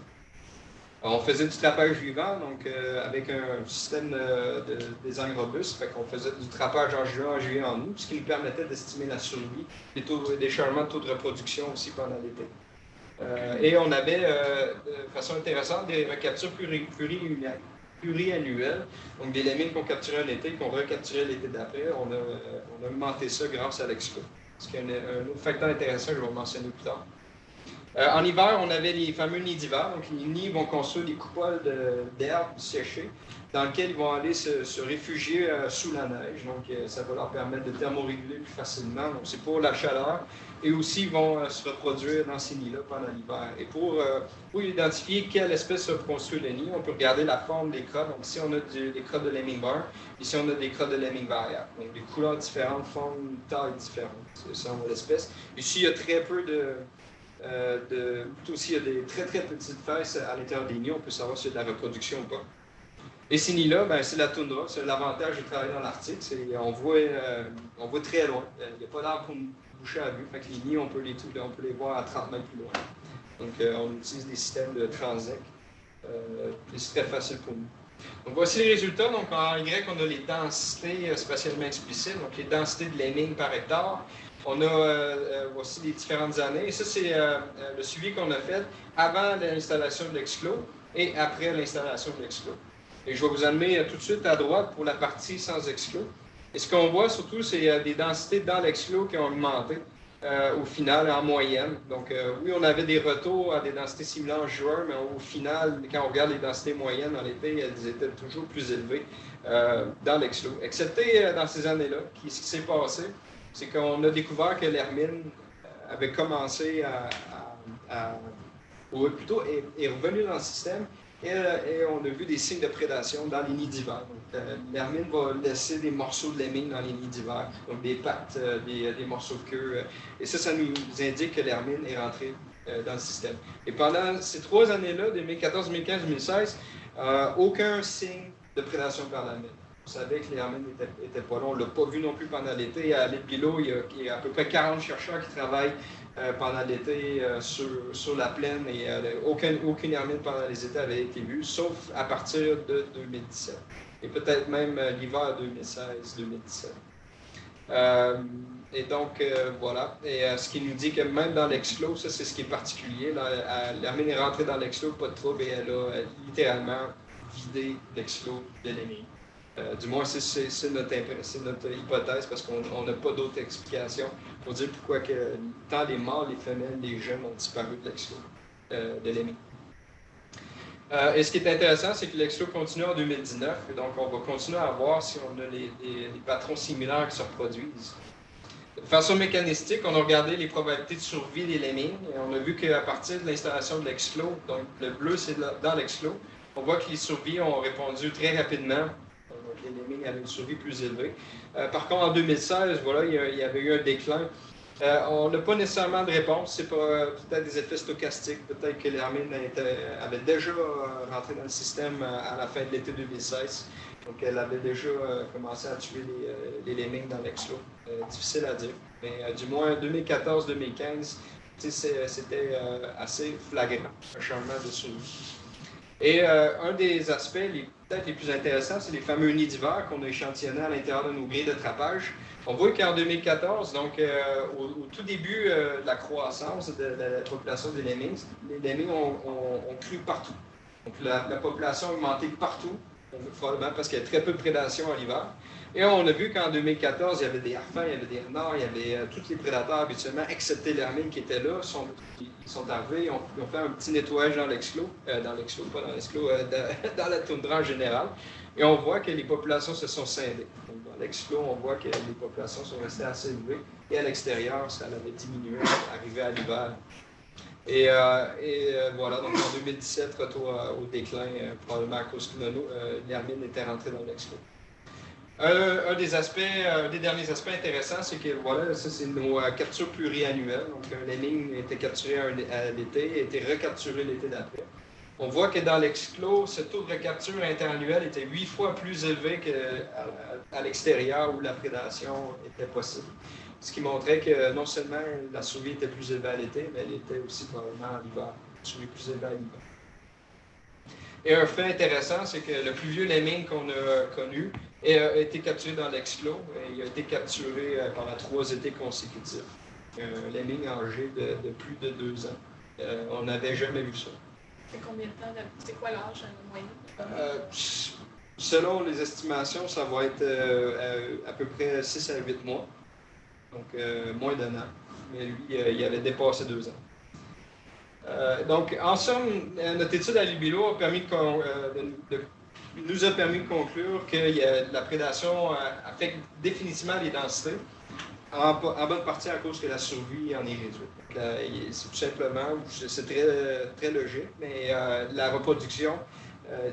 Alors, on faisait du trapage vivant, donc avec un système de design robuste. Fait qu'on faisait du trapage en juillet, en août, ce qui nous permettait d'estimer la survie, des changements de taux de reproduction aussi pendant l'été. Et on avait, de façon intéressante, des recaptures pluriannuelles, donc des lemmings qu'on capturait en été, qu'on recapturait l'été d'après. On a augmenté ça grâce à l'exclos. Ce qui est un autre facteur intéressant que je vais mentionner plus tard. En hiver, on avait les fameux nids d'hiver. Donc, les nids vont construire des coupoles d'herbes séchées dans lesquelles ils vont aller se réfugier sous la neige. Donc, ça va leur permettre de thermoréguler plus facilement. Donc, c'est pour la chaleur. Et aussi, ils vont se reproduire dans ces nids-là pendant l'hiver. Et pour identifier quelle espèce va construire le nid, on peut regarder la forme des crottes. Donc, ici, on a des crottes de lemming brun. Ici, on a des crottes de lemming variables. Donc, des couleurs différentes, formes, tailles différentes. C'est selon l'espèce. Ici, il y a très peu plutôt aussi, il y a des très très petites feuilles à l'intérieur des nids, on peut savoir si il y a de la reproduction ou pas. Et ces nids-là, ben, c'est la toundra, c'est l'avantage de travailler dans l'Arctique, on voit très loin, il n'y a pas d'arbre pour nous boucher à vue, fait que les nids, on peut les voir à 30 mètres plus loin. Donc on utilise des systèmes de transect, et c'est très facile pour nous. Donc voici les résultats, donc en Y, on a les densités spatialement explicites, donc les densités de lemmings par hectare. On a voici les différentes années. Et ça, c'est le suivi qu'on a fait avant l'installation de l'exclos et après l'installation de l'exclos. Et je vais vous amener tout de suite à droite pour la partie sans exclos. Et ce qu'on voit surtout, c'est des densités dans l'exclos qui ont augmenté au final, en moyenne. Donc, oui, on avait des retours à des densités similaires en juin, mais au final, quand on regarde les densités moyennes en été, elles étaient toujours plus élevées dans l'exclos. Excepté dans ces années-là, ce qui s'est passé, c'est qu'on a découvert que l'hermine avait commencé ou plutôt est revenue dans le système et on a vu des signes de prédation dans les nids d'hiver. L'hermine va laisser des morceaux de lemming dans les nids d'hiver, donc des pattes, des morceaux de queue. Et ça nous indique que l'hermine est rentrée dans le système. Et pendant ces 3 années-là, 2014, 2015, 2016, aucun signe de prédation par l'hermine. On savait que les hermines n'étaient pas là. On ne l'a pas vu non plus pendant l'été. À l'île Bilo, il y a à peu près 40 chercheurs qui travaillent pendant l'été sur la plaine et aucune hermine pendant les étés avait été vue, sauf à partir de 2017. Et peut-être même l'hiver 2016-2017. Et donc, voilà. Et ce qui nous dit que même dans l'exclos, ça c'est ce qui est particulier. L'hermine est rentrée dans l'exclos, pas de trouble, et elle a littéralement vidé l'exclos de lemming. Du moins, c'est notre hypothèse parce qu'on n'a pas d'autre explication pour dire pourquoi tant les mâles, les femelles, les jeunes ont disparu de l'exclos de lemming. Et ce qui est intéressant, c'est que l'exclos continue en 2019, et donc on va continuer à voir si on a les patrons similaires qui se reproduisent. De façon mécanistique, on a regardé les probabilités de survie des lemmings, et on a vu qu'à partir de l'installation de l'exclos, donc le bleu c'est dans l'exclos, on voit que les survies ont répondu très rapidement. Les lemmings avaient une survie plus élevée. Par contre, en 2016, voilà, il y avait eu un déclin. On n'a pas nécessairement de réponse. C'est peut-être des effets stochastiques. Peut-être que l'hermine avait déjà rentré dans le système à la fin de l'été 2016. Donc, elle avait déjà commencé à tuer les lemmings dans l'exclos. Difficile à dire. Mais du moins, 2014-2015, c'était assez flagrant, un changement de survie. Et un des aspects peut-être les plus intéressants, c'est les fameux nids d'hiver qu'on a échantillonnés à l'intérieur de nos grilles de trapage. On voit qu'en 2014, donc au tout début de la croissance de la population des lemmings, les lemmings ont cru partout. Donc la population a augmenté partout probablement parce qu'il y a très peu de prédation à l'hiver. Et on a vu qu'en 2014, il y avait des harpins, il y avait des renards, il y avait tous les prédateurs habituellement, excepté l'hermine qui était là, ils sont arrivés, ils ont fait un petit nettoyage dans l'exclos, pas dans l'exclos, dans la toundra en général. Et on voit que les populations se sont scindées. Donc, dans l'exclos, on voit que les populations sont restées assez élevées. Et à l'extérieur, ça avait diminué, arrivé à l'hiver. Et voilà, donc en 2017, retour au déclin, probablement à cause que l'hermine était rentrée dans l'exclos. Un des derniers aspects intéressants, c'est que voilà, ça c'est nos captures pluriannuelles. Donc, les lignes étaient capturées à l'été et étaient recapturées l'été d'après. On voit que dans l'exclos, ce taux de recapture interannuel était 8 fois plus élevé qu'à l'extérieur où la prédation était possible. Ce qui montrait que non seulement la survie était plus élevée à l'été, mais elle était aussi probablement à l'hiver. La survie plus élevée à l'hiver. Et un fait intéressant, c'est que le plus vieux lemming qu'on a connu a été capturé dans l'exclos et il a été capturé pendant 3 étés consécutifs. Un lemming âgé de plus de 2 ans. On n'avait jamais vu ça. C'est combien de temps? C'est quoi l'âge en moyenne? Selon les estimations, ça va être à peu près 6 à 8 mois. Donc moins d'un an. Mais lui, il avait dépassé 2 ans. Donc, en somme, notre étude à Libello nous a permis de conclure que la prédation affecte définitivement les densités, en bonne partie à cause que la survie en est réduite. C'est tout simplement, c'est très, très logique, mais la reproduction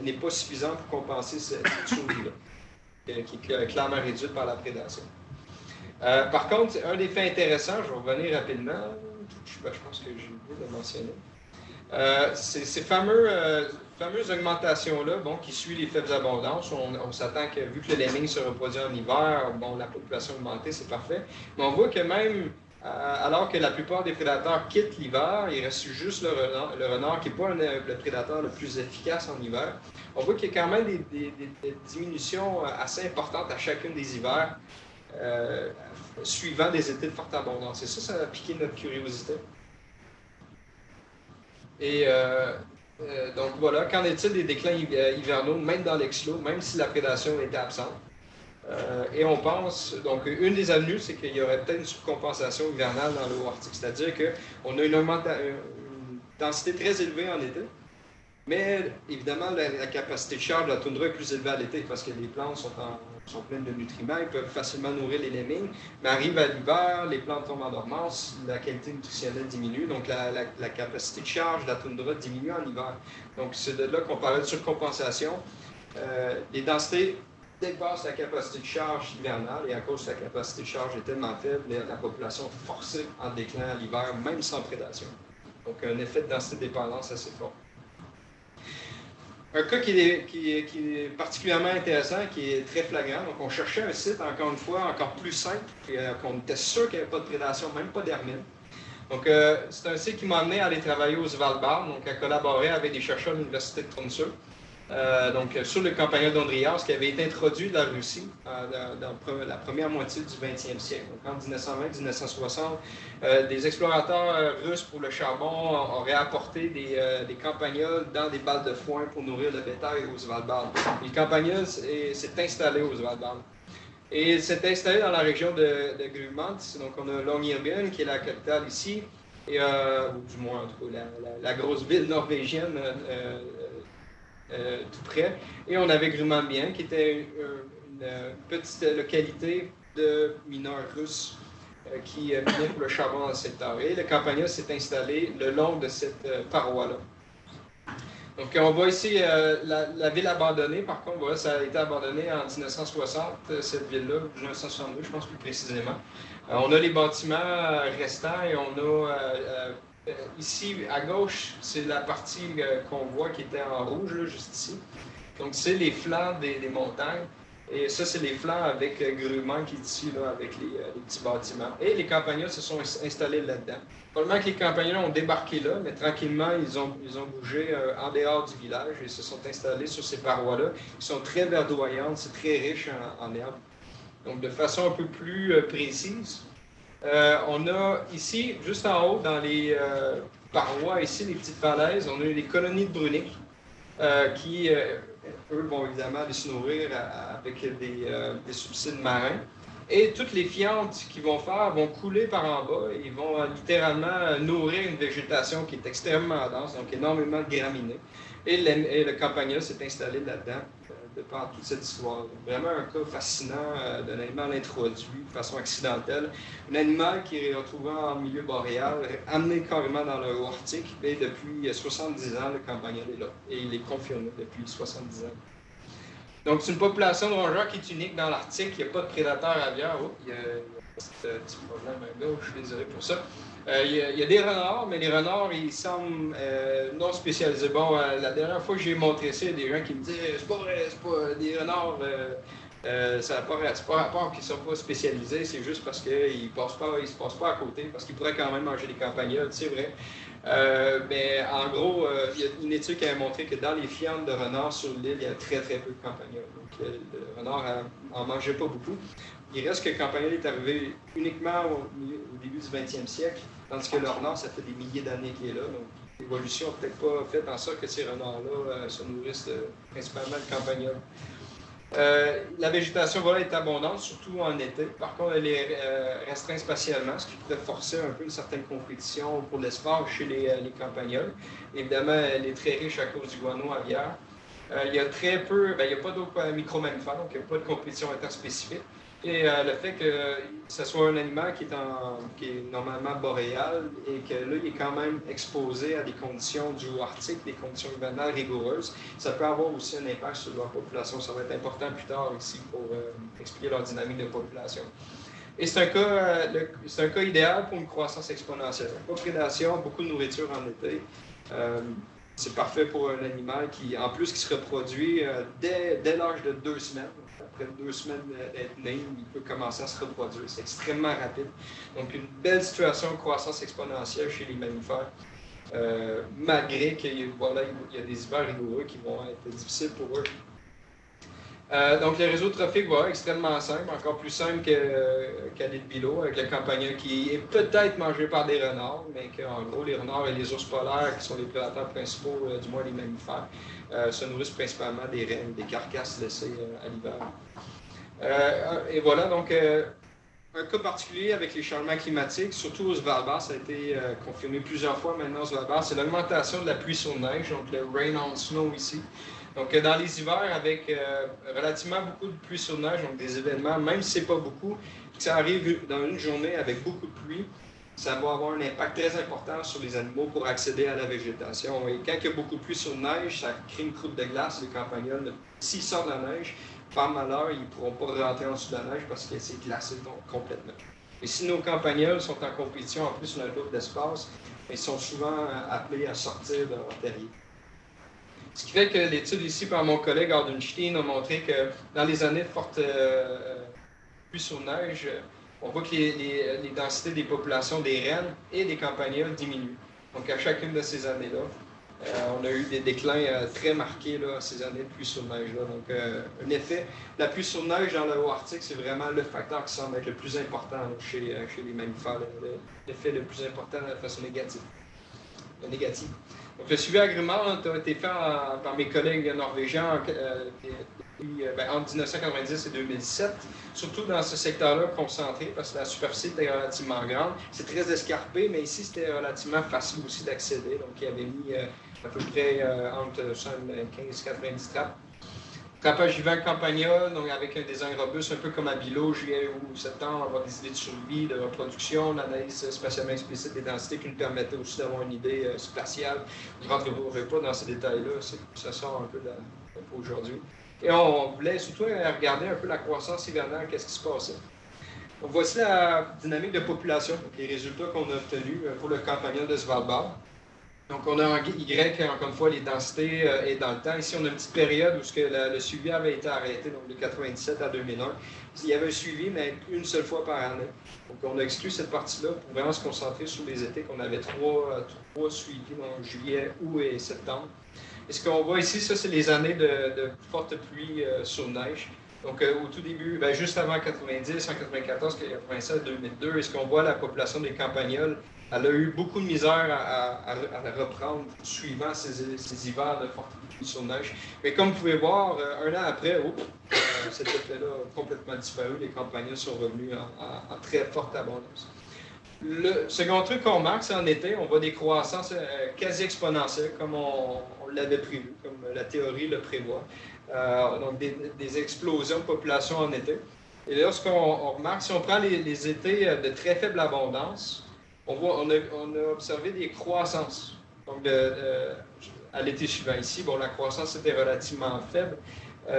n'est pas suffisante pour compenser cette survie-là, qui est clairement réduite par la prédation. Par contre, un des faits intéressants, je vais revenir rapidement, je pense que j'ai oublié de mentionner. Ces fameuses augmentations-là, qui suivent les faibles abondances, on s'attend que, vu que le lemming se reproduit en hiver, la population augmentée, c'est parfait. Mais on voit que même, alors que la plupart des prédateurs quittent l'hiver, il reste juste le renard qui n'est pas le prédateur le plus efficace en hiver. On voit qu'il y a quand même des diminutions assez importantes à chacun des hivers, suivant des étés de forte abondance. Et ça a piqué notre curiosité. Et donc voilà, qu'en est-il des déclins hivernaux, même dans l'exclos, même si la prédation était absente? Et on pense, donc une des avenues, c'est qu'il y aurait peut-être une surcompensation hivernale dans l'eau arctique, c'est-à-dire qu'on a une densité très élevée en été, mais évidemment la capacité de charge de la toundra est plus élevée à l'été parce que les plantes sont pleines de nutriments, ils peuvent facilement nourrir les lemmings, mais arrive à l'hiver, les plantes tombent en dormance, la qualité nutritionnelle diminue, donc la capacité de charge de la toundra diminue en hiver. Donc c'est de là qu'on parlait de surcompensation. Les densités dépassent la capacité de charge hivernale et à cause que la capacité de charge est tellement faible, la population est forcée en déclin à l'hiver, même sans prédation. Donc un effet de densité de dépendance assez fort. Un cas qui est particulièrement intéressant, qui est très flagrant. Donc, on cherchait un site, encore une fois, encore plus simple, qu'on était sûr qu'il n'y avait pas de prédation, même pas d'hermine. Donc, c'est un site qui m'a amené à aller travailler au Svalbard, donc à collaborer avec des chercheurs de l'Université de Tromsø. Sur le campagnon d'Ondrias, qui avait été introduit de la Russie dans la première moitié du 20e siècle. Donc, en 1920-1960, des explorateurs russes pour le charbon auraient apporté des campagnols dans des balles de foin pour nourrir le bétail au Svalbard. Et le campagnol s'est installé au Svalbard. Et s'est installé dans la région de Grumant. Donc, on a Longyearbyen, qui est la capitale ici, et, ou du moins, en tout cas, la grosse ville norvégienne tout près. Et on avait Grumambien, qui était une petite localité de mineurs russes qui minaient pour le charbon dans le secteur. Et le campagnol s'est installé le long de cette paroi-là. Donc, on voit ici la ville abandonnée. Par contre, voilà, ça a été abandonné en 1960, cette ville-là, 1962, je pense plus précisément. On a les bâtiments restants et on a ici, à gauche, c'est la partie qu'on voit qui était en rouge, là, juste ici. Donc, c'est les flancs des montagnes. Et ça, c'est les flancs avec Grumant qui est ici, là, avec les petits bâtiments. Et les campagnols se sont installés là-dedans. Probablement que les campagnols ont débarqué là, mais tranquillement, ils ont bougé en dehors du village et se sont installés sur ces parois-là, qui sont très verdoyantes, c'est très riche en herbes. Donc, de façon un peu plus précise, on a ici, juste en haut, dans les parois, ici, les petites falaises, on a les colonies de bruniques qui eux vont évidemment aller se nourrir avec des subsides marins. Et toutes les fientes qu'ils vont faire vont couler par en bas et ils vont littéralement nourrir une végétation qui est extrêmement dense, donc énormément de graminées. Et le campagnol s'est installé là-dedans de par toute cette histoire. Donc, vraiment un cas fascinant d'un animal introduit de façon accidentelle. Un animal qui est retrouvé en milieu boréal, amené carrément dans le haut arctique. Et depuis 70 ans, le campagnol est là. Et il est confirmé depuis 70 ans. Donc, c'est une population de rongeurs qui est unique dans l'Arctique. Il n'y a pas de prédateurs aviaires. Oh, il y a ce petit problème à gauche, je suis désolé pour ça. Il y a des renards, mais les renards, ils semblent non spécialisés. Bon, la dernière fois que j'ai montré ça, il y a des gens qui me disaient c'est pas vrai, c'est pas des renards, ça n'a pas rapport qu'ils ne sont pas spécialisés, c'est juste parce qu'ils ne se passent pas à côté, parce qu'ils pourraient quand même manger des campagnols, c'est vrai. Mais en gros, il y a une étude qui a montré que dans les fientes de renards sur l'île, il y a très très peu de campagnols. Donc le renard n'en mangeait pas beaucoup. Il reste que le campagnol est arrivé uniquement au début du 20e siècle, tandis que le renard, ça fait des milliers d'années qu'il est là. Donc l'évolution n'a peut-être pas fait en sorte que ces renards-là se nourrissent principalement de campagnol. La végétation voilà, est abondante, surtout en été. Par contre, elle est restreinte spatialement, ce qui pourrait forcer un peu une certaine compétition pour l'espace chez les campagnols. Évidemment, elle est très riche à cause du guano aviaire. Il y a très peu, il n'y a pas d'autres micro-mammifères, donc il n'y a pas de compétition interspécifique. Et le fait que ce soit un animal qui est normalement boréal et que là, il est quand même exposé à des conditions du Arctique, des conditions hivernales rigoureuses, ça peut avoir aussi un impact sur leur population. Ça va être important plus tard ici pour expliquer leur dynamique de population. Et c'est un cas idéal pour une croissance exponentielle. Pas de prédation, beaucoup de nourriture en été. C'est parfait pour un animal qui se reproduit dès l'âge de 2 semaines. Après 2 semaines d'être né, il peut commencer à se reproduire. C'est extrêmement rapide. Donc, une belle situation de croissance exponentielle chez les mammifères, malgré qu'il y a des hivers rigoureux qui vont être difficiles pour eux. Donc, le réseau trophique va être extrêmement simple, encore plus simple qu'à l'île Bylot, avec le campagnol qui est peut-être mangé par des renards, mais qu'en gros, les renards et les ours polaires, qui sont les prédateurs principaux, du moins les mammifères, se nourrissent principalement des rennes, des carcasses laissées à l'hiver. Et voilà, donc, un cas particulier avec les changements climatiques, surtout au Svalbard, ça a été confirmé plusieurs fois maintenant au Svalbard, c'est l'augmentation de la pluie sur neige, donc le rain on snow ici. Donc, dans les hivers, avec relativement beaucoup de pluie sur neige, donc des événements, même si ce n'est pas beaucoup, que ça arrive dans une journée avec beaucoup de pluie, ça va avoir un impact très important sur les animaux pour accéder à la végétation. Et quand il y a beaucoup de pluie sur neige, ça crée une croûte de glace, les campagnols. S'ils sortent de la neige, par malheur, ils ne pourront pas rentrer en dessous de la neige parce que c'est glacé complètement. Et si nos campagnols sont en compétition, en plus sur la loupe d'espace, ils sont souvent appelés à sortir de leur terrier. Ce qui fait que l'étude ici par mon collègue Ardenstein a montré que dans les années de forte pluie sur neige, on voit que les densités des populations des rennes et des campagnols diminuent. Donc à chacune de ces années-là, on a eu des déclins très marqués là, ces années de pluie sur neige. Là. Donc en effet, la pluie sur neige dans le haut Arctique, c'est vraiment le facteur qui semble être le plus important là, chez les mammifères, l'effet le plus important de façon négative. Donc, le suivi agrément a été fait par mes collègues norvégiens entre 1990 et 2017, surtout dans ce secteur-là concentré, parce que la superficie était relativement grande. C'est très escarpé, mais ici, c'était relativement facile aussi d'accéder. Donc, il y avait mis à peu près entre 75 et 90 trappes. Trappage hiver campagnol, donc avec un design robuste, un peu comme à Bylot, juillet ou septembre, on va avoir des idées de survie, de reproduction, l'analyse spatialement explicite des densités qui nous permettait aussi d'avoir une idée spatiale. Je ne rentrerai pas dans ces détails-là, ça sort un peu aujourd'hui. Et on voulait surtout regarder un peu la croissance hivernale, qu'est-ce qui se passait. Donc voici la dynamique de population, donc les résultats qu'on a obtenus pour le campagnol de Svalbard. Donc, on a en Y, encore une fois, les densités et dans le temps. Ici, on a une petite période où le suivi avait été arrêté, donc de 1997 à 2001. Il y avait un suivi, mais une seule fois par année. Donc, on a exclu cette partie-là pour vraiment se concentrer sur les étés, qu'on avait trois suivis, donc juillet, août et septembre. Et ce qu'on voit ici, ça, c'est les années de forte pluie sur neige. Donc, au tout début, juste avant 90, en 94, 97, 2002, est-ce qu'on voit la population des campagnols elle a eu beaucoup de misère à reprendre suivant ces hivers de forte pluie sur neige. Mais comme vous pouvez voir, un an après, cet effet-là a complètement disparu. Les campagnards sont revenus en très forte abondance. Le second truc qu'on remarque, c'est en été, on voit des croissances quasi exponentielles, comme on l'avait prévu, comme la théorie le prévoit. Donc des explosions de population en été. Et là, ce qu'on remarque, si on prend les étés de très faible abondance, on a observé des croissances. Donc, à l'été suivant ici, la croissance était relativement faible,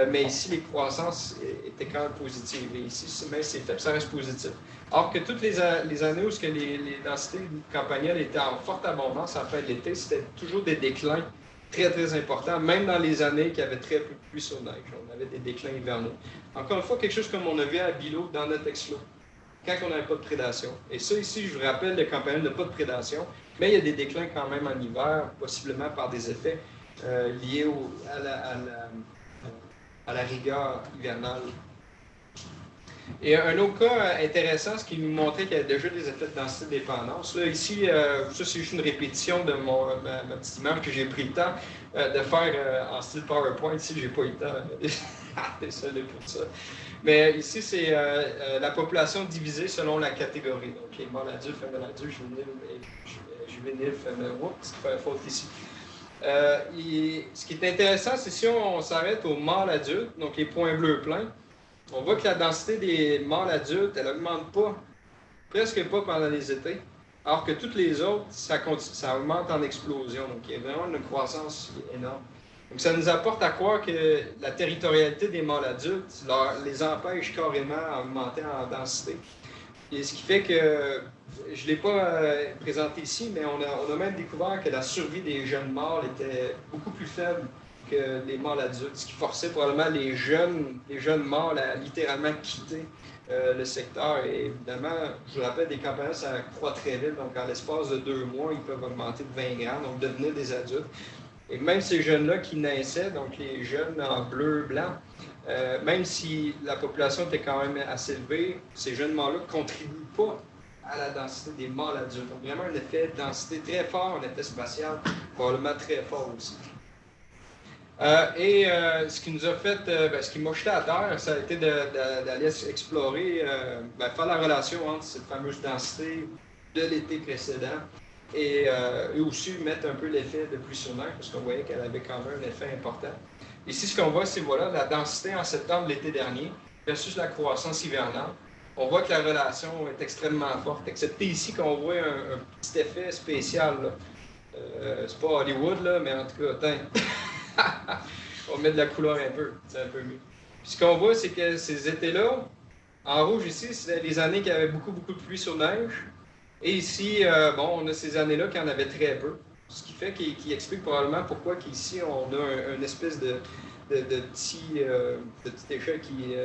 mais ici, les croissances étaient quand même positives. Et ici, même si c'est faible, ça reste positif. Alors que toutes les années où les densités campagnales étaient en forte abondance, en fin de l'été, c'était toujours des déclins très, très importants, même dans les années qui avaient très peu de pluie sur neige. On avait des déclins hivernaux. Encore une fois, quelque chose comme on a vu à Bilo dans notre exclos, quand on n'avait pas de prédation. Et ça, ici, je vous rappelle, le campagnol n'a pas de prédation, mais il y a des déclins quand même en hiver, possiblement par des effets liés à la rigueur hivernale. Et un autre cas intéressant, ce qui nous montrait qu'il y avait déjà des effets de densité de dépendance. Là, ici, ça c'est juste une répétition de ma petite image que j'ai pris le temps de faire en style PowerPoint. Ici, j'ai pas eu le temps. Désolé pour ça. Mais ici, c'est la population divisée selon la catégorie. Donc, les mâles adultes, femelles adultes, juvéniles, femelles. Oups, c'est pas une faute ici. Ce qui est intéressant, c'est si on s'arrête aux mâles adultes, donc les points bleus pleins, on voit que la densité des mâles adultes, elle n'augmente pas, presque pas pendant les étés, alors que toutes les autres, ça augmente en explosion. Donc, il y a vraiment une croissance énorme. Donc, ça nous apporte à croire que la territorialité des mâles adultes les empêche carrément à augmenter en densité. Et ce qui fait que, je ne l'ai pas présenté ici, mais on a même découvert que la survie des jeunes mâles était beaucoup plus faible que les mâles adultes, ce qui forçait probablement les jeunes mâles à littéralement quitter le secteur. Et évidemment, je vous rappelle, des campagnards, ça croît très vite, donc en l'espace de 2 mois, ils peuvent augmenter de 20 grammes, donc devenir des adultes. Et même ces jeunes-là qui naissaient, donc les jeunes en bleu-blanc, même si la population était quand même assez élevée, ces jeunes mâles-là ne contribuent pas à la densité des mâles adultes. Donc vraiment un effet de densité très fort, un effet spatial probablement très fort aussi. Ce qui nous a fait, ce qui m'a jeté à terre, ça a été d'aller explorer, faire la relation entre cette fameuse densité de l'été précédent et aussi mettre un peu l'effet de pluie sur neige, parce qu'on voyait qu'elle avait quand même un effet important. Ici, ce qu'on voit, c'est la densité en septembre de l'été dernier versus la croissance hivernale. On voit que la relation est extrêmement forte, excepté ici qu'on voit un petit effet spécial. C'est pas Hollywood, là, mais en tout cas, on met de la couleur un peu, c'est un peu mieux. Puis ce qu'on voit, c'est que ces étés-là, en rouge ici, c'est les années qui avaient beaucoup de pluie sur neige. Et ici, on a ces années-là qui en avaient très peu. Ce qui fait qu'il explique probablement pourquoi qu'ici, on a une espèce de petit échelle qui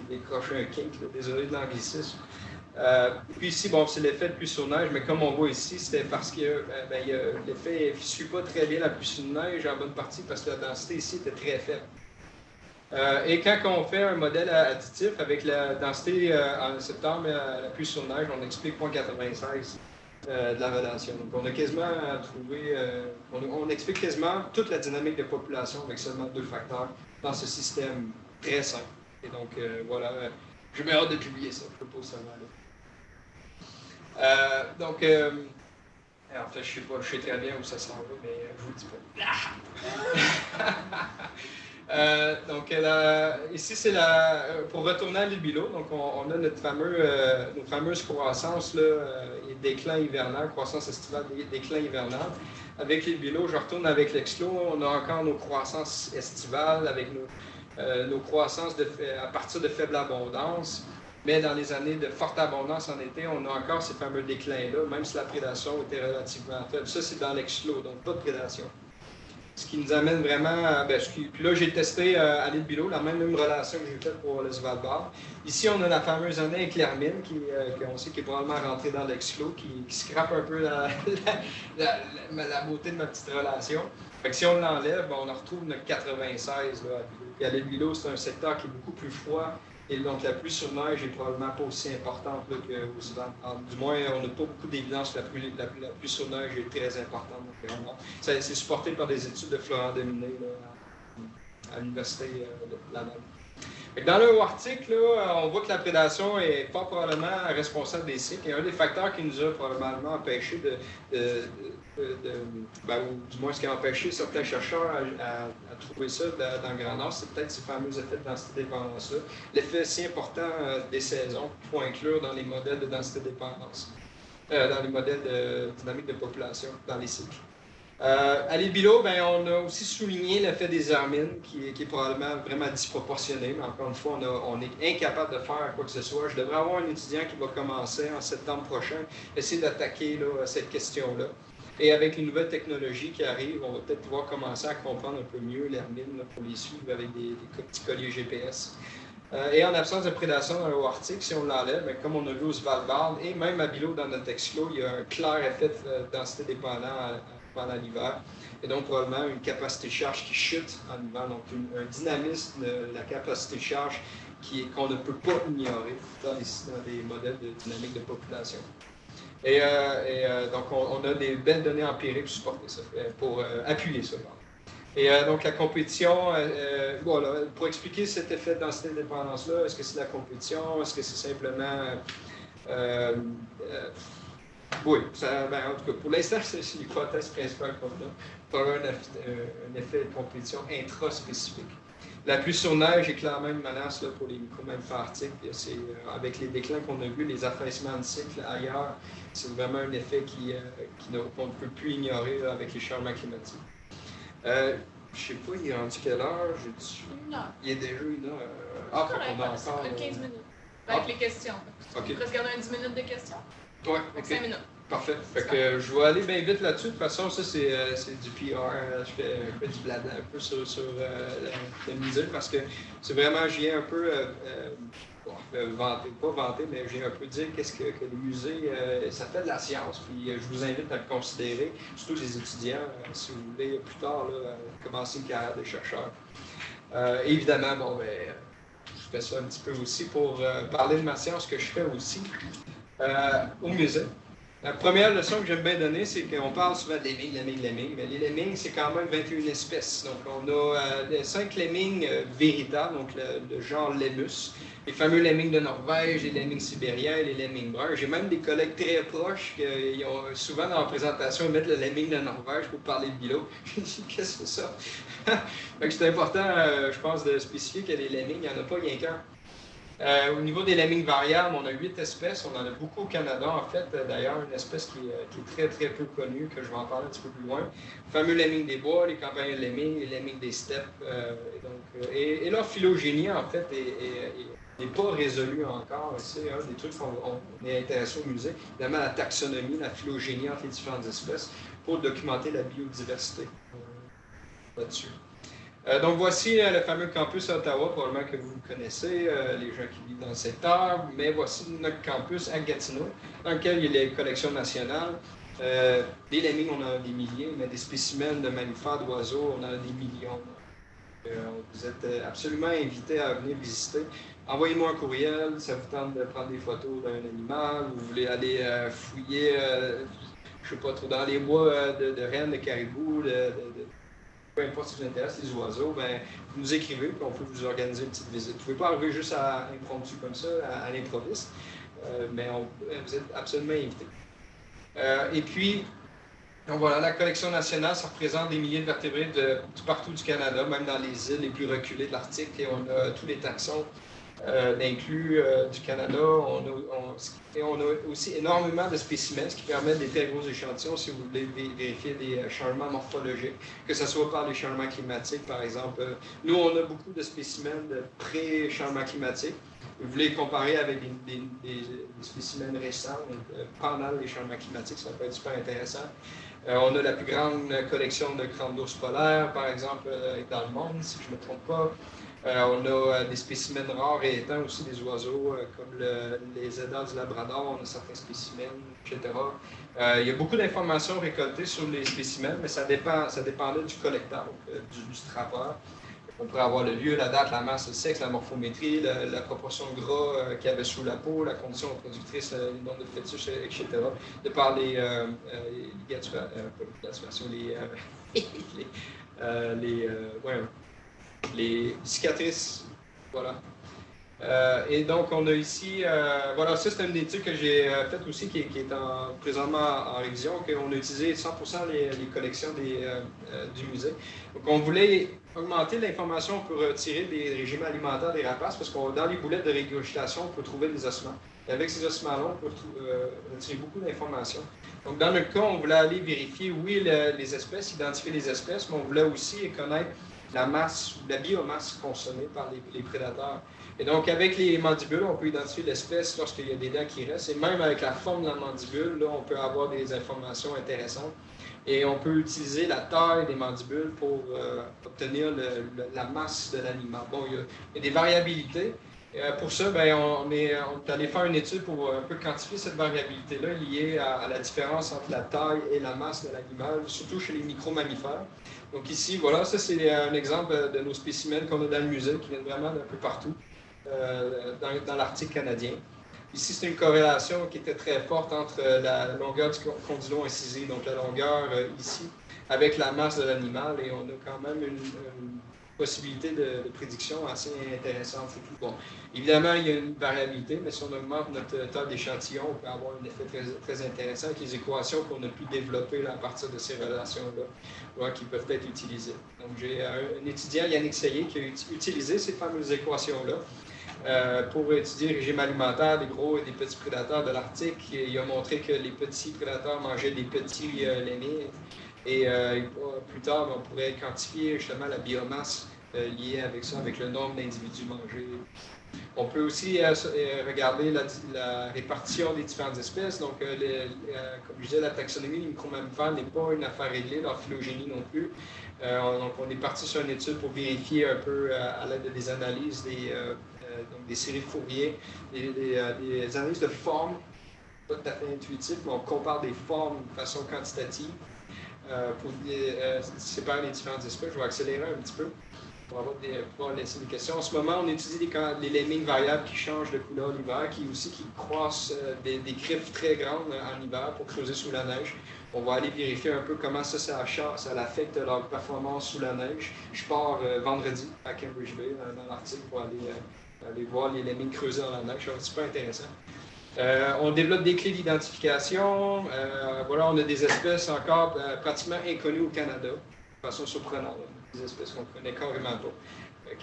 décroche un kink, là, désolé de l'anglicisme. Puis ici, c'est l'effet de pluie sur neige, mais comme on voit ici, c'était parce que l'effet ne suit pas très bien la pluie sur neige en bonne partie parce que la densité ici était très faible. Et quand on fait un modèle additif avec la densité en septembre, la pluie sur neige, on explique 0.96 de la relation. Donc on a quasiment trouvé, on explique quasiment toute la dynamique de population avec seulement 2 facteurs dans ce système très simple. Et donc voilà, j'ai bien hâte de publier ça, je peux pas savoir là. En fait, je sais très bien où ça s'en va, mais je vous le dis pas. Ici, c'est pour retourner à l'île Bilo, donc on a notre fameuse croissance, et déclin hivernal, croissance estivale, déclin hivernal. Avec l'île Bilo, je retourne avec l'exclos, on a encore nos croissances estivales, avec nos croissances à partir de faible abondance. Mais dans les années de forte abondance en été, on a encore ces fameux déclins-là, même si la prédation était relativement faible. Ça, c'est dans l'exclos, donc pas de prédation. Ce qui nous amène vraiment puis là, j'ai testé à l'île Bilo la même relation que j'ai faite pour le Svalbard. Ici, on a la fameuse année avec l'hermine, qu'on sait qui est probablement rentrée dans l'exclos, qui scrape un peu la beauté de ma petite relation. Fait que si on l'enlève, on retrouve notre 96 là, à Bilo. Puis à l'île Bilo, c'est un secteur qui est beaucoup plus froid Et donc, la pluie sur neige est probablement pas aussi importante qu'aux hivers. Du moins, on n'a pas beaucoup d'évidence que la pluie sur neige est très importante. C'est supporté par des études de Florent Dominé à l'Université de Laval. Dans le haut arctique, là, on voit que la prédation est pas probablement responsable des cycles. Et un des facteurs qui nous a probablement empêché ou du moins ce qui a empêché certains chercheurs à trouver ça dans le Grand Nord, c'est peut-être ces fameux effets de densité-dépendance-là. L'effet si important des saisons qu'il faut inclure dans les modèles de densité-dépendance, dans les modèles de dynamique de population, dans les cycles. À l'île Bilot, on a aussi souligné l'effet des hermines, qui est probablement vraiment disproportionné, mais encore une fois, on est incapable de faire quoi que ce soit. Je devrais avoir un étudiant qui va commencer en septembre prochain, essayer d'attaquer cette question-là. Et avec les nouvelles technologies qui arrivent, on va peut-être pouvoir commencer à comprendre un peu mieux l'hermine pour les suivre avec des petits colliers GPS. Et en absence de prédation dans le haut arctique, si on l'enlève, comme on a vu au Svalbard et même à Bilot dans notre exclos, il y a un clair effet de densité dépendant pendant l'hiver. Et donc, probablement, une capacité de charge qui chute en hiver. Donc, un dynamisme de la capacité de charge qu'on ne peut pas ignorer dans les modèles de dynamique de population. Donc, on a des belles données empiriques pour supporter ça, pour appuyer ça. Et donc, la compétition, voilà, pour expliquer cet effet de densité-dépendance-là, est-ce que c'est la compétition? Est-ce que c'est simplement... oui, en tout cas, pour l'instant, c'est l'hypothèse principale qu'on a. Pas un effet de compétition intraspécifique. La pluie sur neige est clairement une menace là, pour les micro-mammifères arctiques. Avec les déclins qu'on a vus, les affaissements de cycle ailleurs, c'est vraiment un effet qu'on ne peut plus ignorer là, avec les changements climatiques. Je ne sais pas, il est rendu quelle heure? Il est déjà une heure. On a encore 15 minutes. Avec les questions. Okay. On pourrait se garder un 10 minutes de questions. Oui, OK. 5 minutes. Parfait. Fait que je vais aller bien vite là-dessus. De toute façon, ça, c'est du PR. Je fais du blabla un peu sur le musée parce que c'est vraiment, j'y ai un peu vanté, pas vanté, mais j'ai un peu dit qu'est-ce que le musée, ça fait de la science. Puis je vous invite à le considérer, surtout les étudiants, si vous voulez plus tard commencer une carrière de chercheur. Évidemment, je fais ça un petit peu aussi pour parler de ma science que je fais aussi au musée. La première leçon que j'aime bien donner, c'est qu'on parle souvent de lemmings, mais les lemmings, c'est quand même 21 espèces. Donc, on a 5 lemmings véritables, donc le genre Lemmus, les fameux lemmings de Norvège, les lemmings sibériens, les lemmings bruns. J'ai même des collègues très proches qui ont souvent dans la présentation, ils mettent le lemming de Norvège pour parler de Bilot. Je me dis, qu'est-ce que c'est ça? Donc, c'est important, je pense, de spécifier que les lemmings, il n'y en a pas rien qu'un. Au niveau des lemmings variables, on a 8 espèces. On en a beaucoup au Canada, en fait. D'ailleurs, une espèce qui est très, très peu connue, que je vais en parler un petit peu plus loin. Le fameux lemming des bois, les campagnes de lemmings, les lemmings des steppes. Et leur phylogénie, en fait, n'est pas résolue encore. C'est un des trucs qu'on est intéressé au musée. Évidemment, la taxonomie, la phylogénie entre les différentes espèces pour documenter la biodiversité là-dessus. Donc voici le fameux campus à Ottawa, probablement que vous le connaissez, les gens qui vivent dans le secteur, mais voici notre campus à Gatineau, dans lequel il y a les collections nationales. Des lemmings, on en a des milliers, mais des spécimens de mammifères, d'oiseaux, on en a des millions. Vous êtes absolument invités à venir visiter. Envoyez-moi un courriel, ça vous tente de prendre des photos d'un animal, vous voulez aller fouiller, je ne sais pas trop, dans les bois de rennes, de caribous, peu importe si vous intéresse les oiseaux, vous nous écrivez, puis on peut vous organiser une petite visite. Vous ne pouvez pas arriver juste à impromptu comme ça, à l'improviste, mais vous êtes absolument invités. Et puis, donc voilà, la collection nationale, ça représente des milliers de vertébrés de partout du Canada, même dans les îles les plus reculées de l'Arctique, et on a tous les taxons inclus du Canada. Et on a aussi énormément de spécimens, ce qui permet des très gros échantillons si vous voulez vérifier des changements morphologiques, que ce soit par les changements climatiques, par exemple. Nous, on a beaucoup de spécimens de pré-changement climatique. Vous voulez comparer avec des spécimens récents, pendant les changements climatiques, ça peut être super intéressant. On a la plus grande collection de crânes d'ours polaires, par exemple, dans le monde, si je ne me trompe pas. On a des spécimens rares et éteints aussi, des oiseaux comme les édats du Labrador, on a certains spécimens, etc. Il y a beaucoup d'informations récoltées sur les spécimens, mais ça dépendait du collecteur, du trappeur. On pourrait avoir le lieu, la date, la masse, le sexe, la morphométrie, la proportion de gras qu'il y avait sous la peau, la condition reproductrice, le nombre de fœtus, etc. De par les les cicatrices. Voilà. Et donc, on a ici, voilà, ça c'est une étude que j'ai faite aussi qui est présentement en révision, qu'on a utilisé 100% les collections du musée. Donc, on voulait augmenter l'information pour tirer des régimes alimentaires des rapaces, parce que dans les boulettes de régurgitation, on peut trouver des ossements. Et avec ces ossements-là, on peut retirer beaucoup d'informations. Donc, dans notre cas, on voulait aller vérifier, oui, les espèces, identifier les espèces, mais on voulait aussi connaître la masse ou la biomasse consommée par les prédateurs. Et donc, avec les mandibules, on peut identifier l'espèce lorsqu'il y a des dents qui restent. Et même avec la forme de la mandibule, là, on peut avoir des informations intéressantes. Et on peut utiliser la taille des mandibules pour obtenir la masse de l'animal. Bon, il y a des variabilités. Pour ça, ben, on est allé faire une étude pour un peu quantifier cette variabilité-là liée à la différence entre la taille et la masse de l'animal, surtout chez les micro-mammifères. Donc ici, voilà, ça c'est un exemple de nos spécimens qu'on a dans le musée, qui viennent vraiment d'un peu partout dans l'Arctique canadien. Ici, c'est une corrélation qui était très forte entre la longueur du condylon incisé, donc la longueur ici, avec la masse de l'animal, et on a quand même une possibilité de prédiction assez intéressante. Bon, évidemment, il y a une variabilité, mais si on augmente notre taille d'échantillon, on peut avoir un effet très, très intéressant avec les équations qu'on a pu développer là, à partir de ces relations-là, qui peuvent être utilisées. Donc, j'ai un étudiant, Yannick Sayé, qui a utilisé ces fameuses équations-là pour étudier le régime alimentaire des gros et des petits prédateurs de l'Arctique. Il a montré que les petits prédateurs mangeaient des petits lemmings. Et plus tard, on pourrait quantifier justement la biomasse liée avec ça, avec le nombre d'individus mangés. On peut aussi regarder la répartition des différentes espèces. Donc, comme je disais, la taxonomie des micro-mammifères n'est pas une affaire réglée, leur phylogénie non plus. Donc, on est parti sur une étude pour vérifier un peu à l'aide des analyses donc des séries de Fourier, des analyses de formes, pas tout à fait intuitives, mais on compare des formes de façon quantitative. Pour séparer les différentes espèces. Je vais accélérer un petit peu pour pouvoir laisser des questions. En ce moment, on étudie les lemmings variables qui changent de couleur l'hiver, qui croissent des griffes très grandes en hiver pour creuser sous la neige. On va aller vérifier un peu comment ça affecte leur performance sous la neige. Je pars vendredi à Cambridge Bay, dans l'Arctique, pour aller voir les lemmings creuser dans la neige. C'est super intéressant. On développe des clés d'identification. Voilà, on a des espèces encore pratiquement inconnues au Canada, de façon surprenante. Des espèces qu'on ne connaît carrément pas.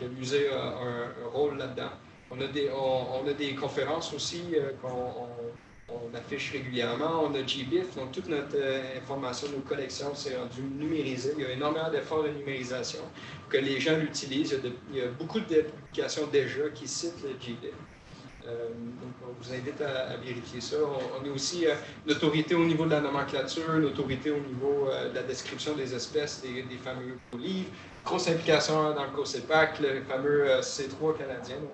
Le musée a un rôle là-dedans. On a des conférences aussi qu'on affiche régulièrement. On a GBIF, donc toute notre information, nos collections, c'est rendu numérisé. Il y a énormément d'efforts de numérisation pour que les gens l'utilisent. Il y a beaucoup de publications déjà qui citent le GBIF. Donc, on vous invite à vérifier ça. On a aussi une autorité au niveau de la nomenclature, une autorité au niveau de la description des espèces, des fameux livres. Grosse implication dans le COSEPAC, le fameux C3 canadien, donc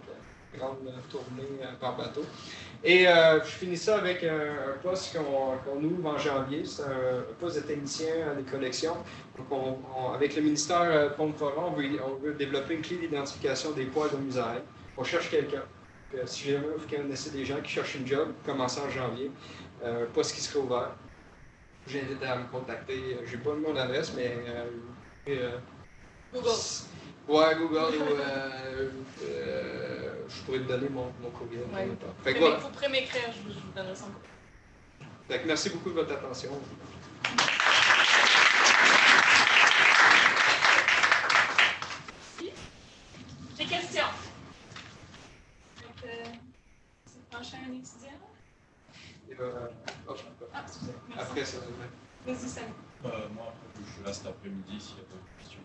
la grande tournée par bateau. Et je finis ça avec un poste qu'on ouvre en janvier. C'est un poste de technicien des collections. Donc, avec le ministère Pont-Foron, on veut développer une clé d'identification des poils de musailles. On cherche quelqu'un. Si jamais vous connaissez des gens qui cherchent une job, commençant en janvier, poste qui serait ouvert, j'invite à me contacter. J'ai pas mon adresse, mais Google. Ouais, Google ou je pourrais te donner mon courriel. Ouais. Fait que voilà. Vous pourrez m'écrire, je vous donnerai son courriel. Fait que merci beaucoup de votre attention. Des questions? C'est prochain un étudiant? Excusez. Après ça. Vas-y, Sam. Moi, après, je suis là cet après-midi s'il y a d'autres questions.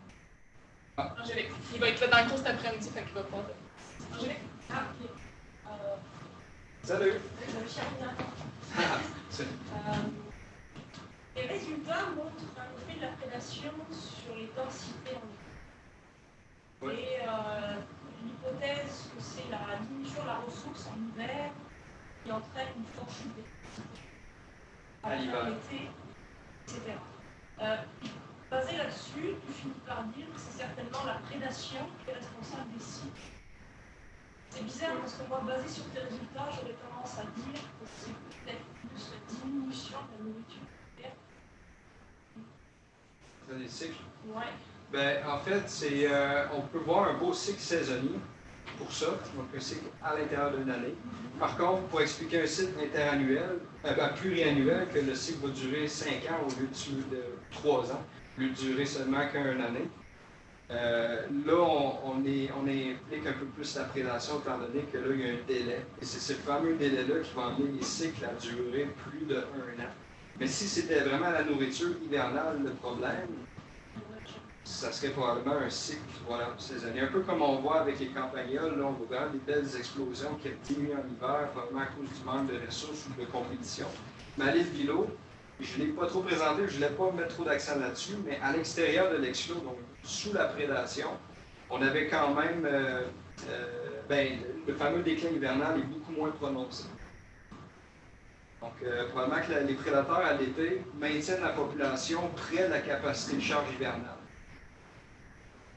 Angélique. Il va être là dans le cours cet après-midi, fait qu'il va pouvoir. Angélique? Ah, ok. Salut! Les résultats montrent un effet de la prédation sur les densités en hiver. Et l'hypothèse que c'est la diminution de la ressource en hiver qui entraîne une forte chute des à l'hiver, etc. basé là-dessus, tu finis par dire que c'est certainement la prédation qui est responsable des cycles. C'est bizarre parce que moi, basé sur tes résultats, j'aurais tendance à dire que c'est peut-être plus la diminution de la nourriture. Des cycles? Ouais. Ben, en fait, on peut voir un beau cycle saisonnier pour ça, donc un cycle à l'intérieur d'une année. Par contre, pour expliquer un cycle interannuel, pluriannuel, que le cycle va durer 5 ans au lieu de 3 ans, au lieu de durer seulement qu'une année, là, on implique un peu plus la prédation, étant donné que là, il y a un délai. Et c'est ce fameux délai-là qui va amener les cycles à durer plus de 1 an. Mais si c'était vraiment la nourriture hivernale le problème, ça serait probablement un cycle saisonnier. Un peu comme on voit avec les campagnols, là, on voit vraiment des belles explosions qui diminuent en hiver, probablement à cause du manque de ressources ou de compétition. Mais à l'île Vilo, je ne l'ai pas trop présenté, je ne voulais pas mettre trop d'accent là-dessus, mais à l'extérieur de l'exclos, donc sous la prédation, on avait quand même, le fameux déclin hivernal est beaucoup moins prononcé. Donc, probablement que les prédateurs à l'été maintiennent la population près de la capacité de charge hivernale.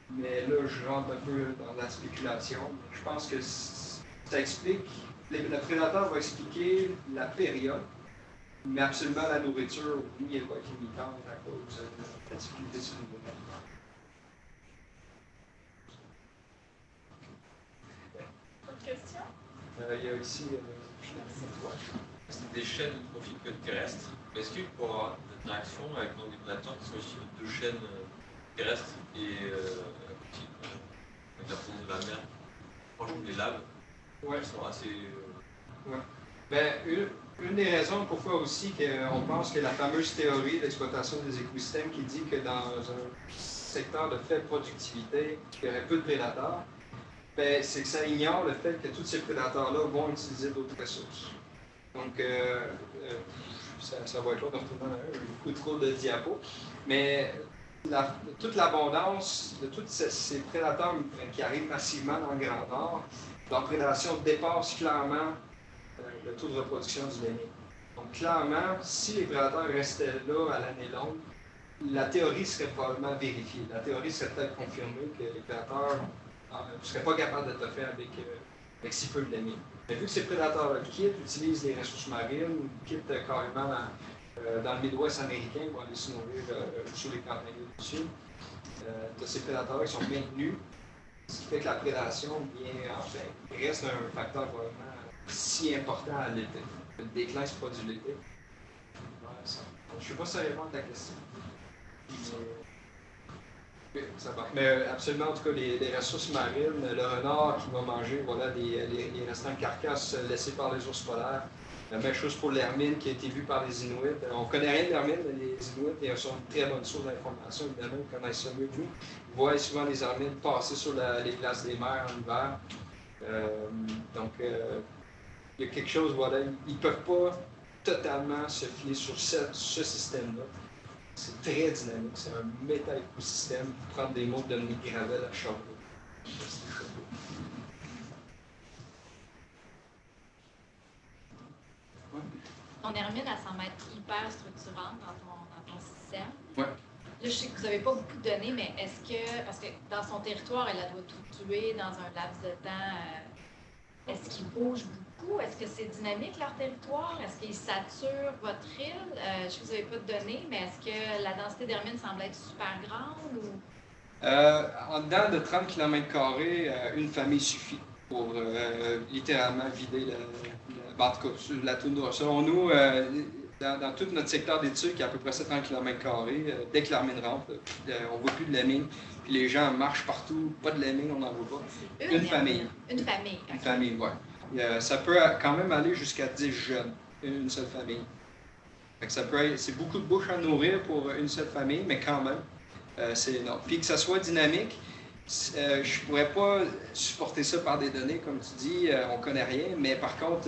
Mais là, je rentre un peu dans la spéculation. Je pense que ça explique, le prédateur va expliquer la période, mais absolument la nourriture, oui, elle va être limitante à cause de la difficulté de ce niveau-là. Autre question? Il y a ici, C'est des chaînes de profil terrestres. Est-ce qu'il peut y avoir une interaction avec l'ordinateur qui sont aussi deux chaînes terrestres et avec la présence de la mer, franchement des laves, ouais. Qui sont assez. Ouais. Ben, une des raisons pourquoi aussi on pense que la fameuse théorie d'exploitation des écosystèmes qui dit que dans un secteur de faible productivité, il y aurait peu de prédateurs, ben, c'est que ça ignore le fait que tous ces prédateurs-là vont utiliser d'autres ressources. Donc, ça va être là, beaucoup trop de diapos. Mais toute l'abondance de tous ces prédateurs qui arrivent massivement dans le Grand Nord, leur prédation dépasse clairement le taux de reproduction du lémé. Donc, clairement, si les prédateurs restaient là à l'année longue, la théorie serait probablement vérifiée. La théorie serait peut-être confirmée que les prédateurs ne seraient pas capables de te faire avec si peu de lémé. Mais vu que ces prédateurs-là utilisent les ressources marines ou quittent carrément dans le Midwest américain pour aller se nourrir sous les campagnes du Sud, ces prédateurs qui sont maintenus, ce qui fait que la prédation reste un facteur vraiment si important à l'été. Le déclin se produit l'été. Je ne sais pas si ça répond à ta question. Ça va. Mais absolument, en tout cas, les ressources marines, le renard qui va manger les restants de carcasses laissés par les ours polaires. La même chose pour l'hermine qui a été vue par les Inuits. On ne connaît rien de l'hermine, mais les Inuits sont une très bonne source d'information. Évidemment, ils connaissent ça mieux que nous. Ils voient souvent les hermines passer sur les glaces des mers en hiver. Il y a quelque chose, ils ne peuvent pas totalement se fier sur ce système-là. C'est très dynamique, c'est un méta-écosystème. Pour prendre des mots de Dominique Gravel à Château. Ton hermine, elle semble être hyper structurante dans ton système. Ouais. Là, je sais que vous n'avez pas beaucoup de données, mais parce que dans son territoire, elle doit tout tuer dans un laps de temps. Est-ce qu'ils bougent beaucoup? Est-ce que c'est dynamique leur territoire? Est-ce qu'ils saturent votre île? Je sais que vous n'avez pas de données, mais est-ce que la densité d'hermine semble être super grande? Ou... En dedans de 30 km², une famille suffit pour littéralement vider la toundra. Selon nous, dans tout notre secteur d'études, qui est à peu près 30 km², dès que l'hermine rentre, on ne voit plus de lemmings. Puis les gens marchent partout, pas de lemmings, on n'en voit pas. Une famille. Une famille. Une famille, oui. Ça peut quand même aller jusqu'à 10 jeunes, une seule famille. C'est beaucoup de bouches à nourrir pour une seule famille, mais quand même, c'est énorme. Puis que ça soit dynamique, je ne pourrais pas supporter ça par des données, comme tu dis, on ne connaît rien, mais par contre,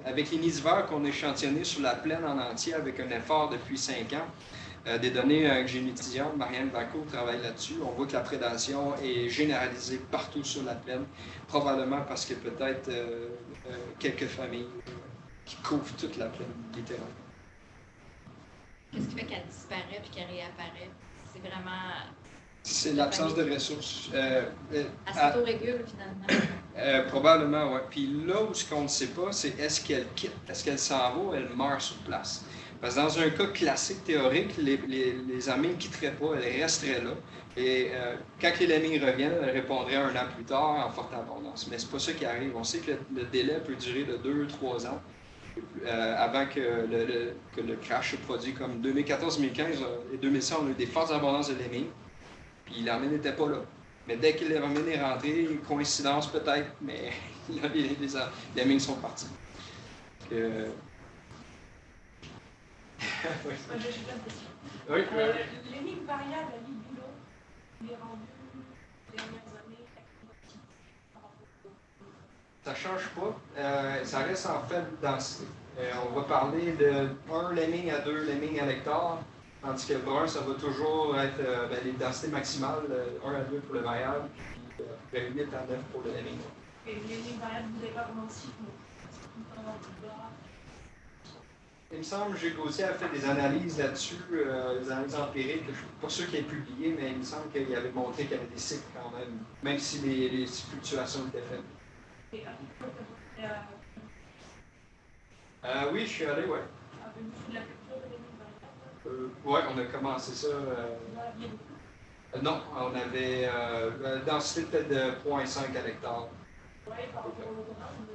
avec les nids d'hiver qu'on a échantillonnés sur la plaine en entier avec un effort depuis 5 ans, des données que j'ai une étudiante, Marianne Vaco, travaille là-dessus. On voit que la prédation est généralisée partout sur la plaine, probablement parce qu'il y a peut-être quelques familles qui couvrent toute la plaine, littéralement. Qu'est-ce qui fait qu'elle disparaît puis qu'elle réapparaît? c'est vraiment. C'est l'absence de ressources. Elle s'auto-régule finalement. Probablement, oui. Puis là où ce qu'on ne sait pas, c'est est-ce qu'elle quitte, est-ce qu'elle s'en va ou elle meurt sur place. Parce que dans un cas classique, théorique, les amies ne quitteraient pas, elles resteraient là. Et quand les lemmings reviennent, elles répondraient 1 an plus tard en forte abondance. Mais c'est pas ça qui arrive. On sait que le délai peut durer de 2-3 ans avant que le crash se produise. Comme 2014-2015 et 2016, on a eu des fortes abondances de lemmings. Puis l'armée n'était pas là. Mais dès que l'armée est rentrée, coïncidence peut-être, mais là, les lemmings sont partis. Oui. Moi, j'ai plein de questions. Oui. L'énigme variable à l'île Boulot, il est rendu les dernières années par rapport au... Ça ne change pas. Ça reste en faible densité. On va parler de 1 lemming à 2 lemmings à l'hectare, tandis que le brun, ça va toujours être les densités maximales, 1 à 2 pour le variable, puis à peu près 8 à 9 pour le lemming. Et l'énigme variable, vous n'avez pas vraiment de cycle, c'est tout le temps plus bas. Il me semble que Gilles Gauthier a fait des analyses là-dessus, des analyses empiriques. Je ne suis pas sûr qu'il ait publié, mais il me semble qu'il avait montré qu'il y avait des cycles quand même si les fluctuations étaient faibles. Et à peu près, Oui, je suis allé, oui. avez-vous fait de la culture de l'énigme variable? Oui, on a commencé ça. Non, on avait la densité peut-être de 0,5 à l'hectare. Oui, par rapport au programme.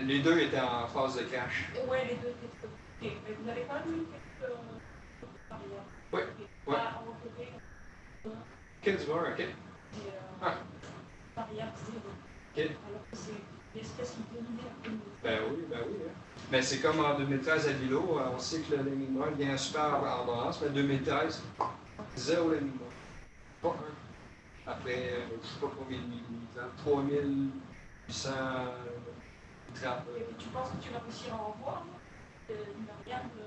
Les deux étaient en phase de crash. Oui, les deux étaient. Mais vous avez quand même eu quelques variables. Oui. Oui. Ah, on peut faire. Quel du beurre, OK. Variable zéro. OK. Alors que c'est l'espèce qui domine. Ben oui. Hein. Mais c'est comme en 2013 à Lilo, on sait que le lemming brun vient super en balance, mais 2013, 0 lemming brun. Pas un. Après, je ne sais pas combien de millimètres, 3800. Et tu penses que tu vas réussir à en voir une variable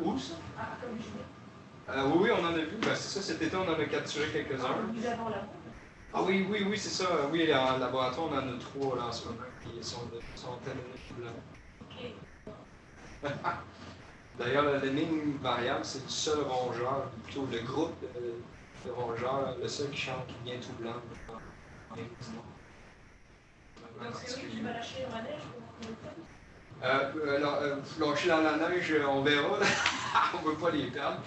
Où ça? comme je Oui, on en a vu. Ben, c'est ça, cet été, on en a capturé quelques-uns. Vous avez en labo? Ah oui, c'est ça. Oui, en laboratoire, on en a 3 là, en ce moment qui sont tellement blancs. OK. D'ailleurs, le lemming variable, c'est le seul rongeur, plutôt le groupe de rongeurs, le seul qui chante qui vient tout blanc. Donc c'est lui qui va lâcher dans la neige pour lâcher dans la neige, on verra. On ne veut pas les perdre.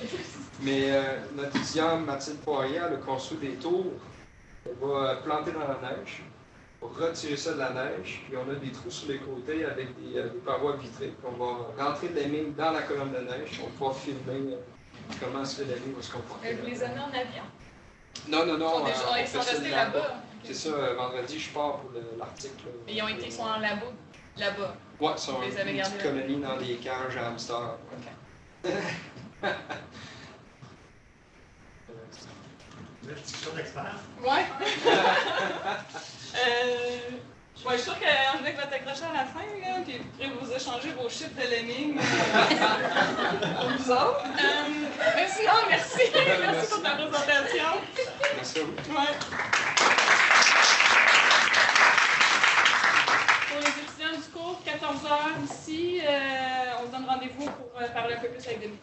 Mais notre étudiante Mathilde Poirier, elle a construit des tours. Elle va planter dans la neige, pour retirer ça de la neige, puis on a des trous sur les côtés avec des parois vitrées. On va rentrer de lemming dans la colonne de neige, on va pouvoir filmer comment est-ce que le lemming va se comporter. Vous les amenez en avion? Non. Ils sont restés là-bas. C'est ça, vendredi, je pars pour l'article. Et ils sont en labo là-bas. Ouais, ils sont Vous les avez une gardés petite là. colonie dans des cages à hamsters. OK. Une discussion d'experts. Ouais. Je suis sûre qu'André va t'accrocher à la fin, là, puis après vous échanger vos chiffres de lemming. Pour vous autres. Mais sinon, merci. Merci pour ta présentation. Merci à vous. Ouais. Pour les étudiants du cours, 14h ici, on se donne rendez-vous pour parler un peu plus avec Denis.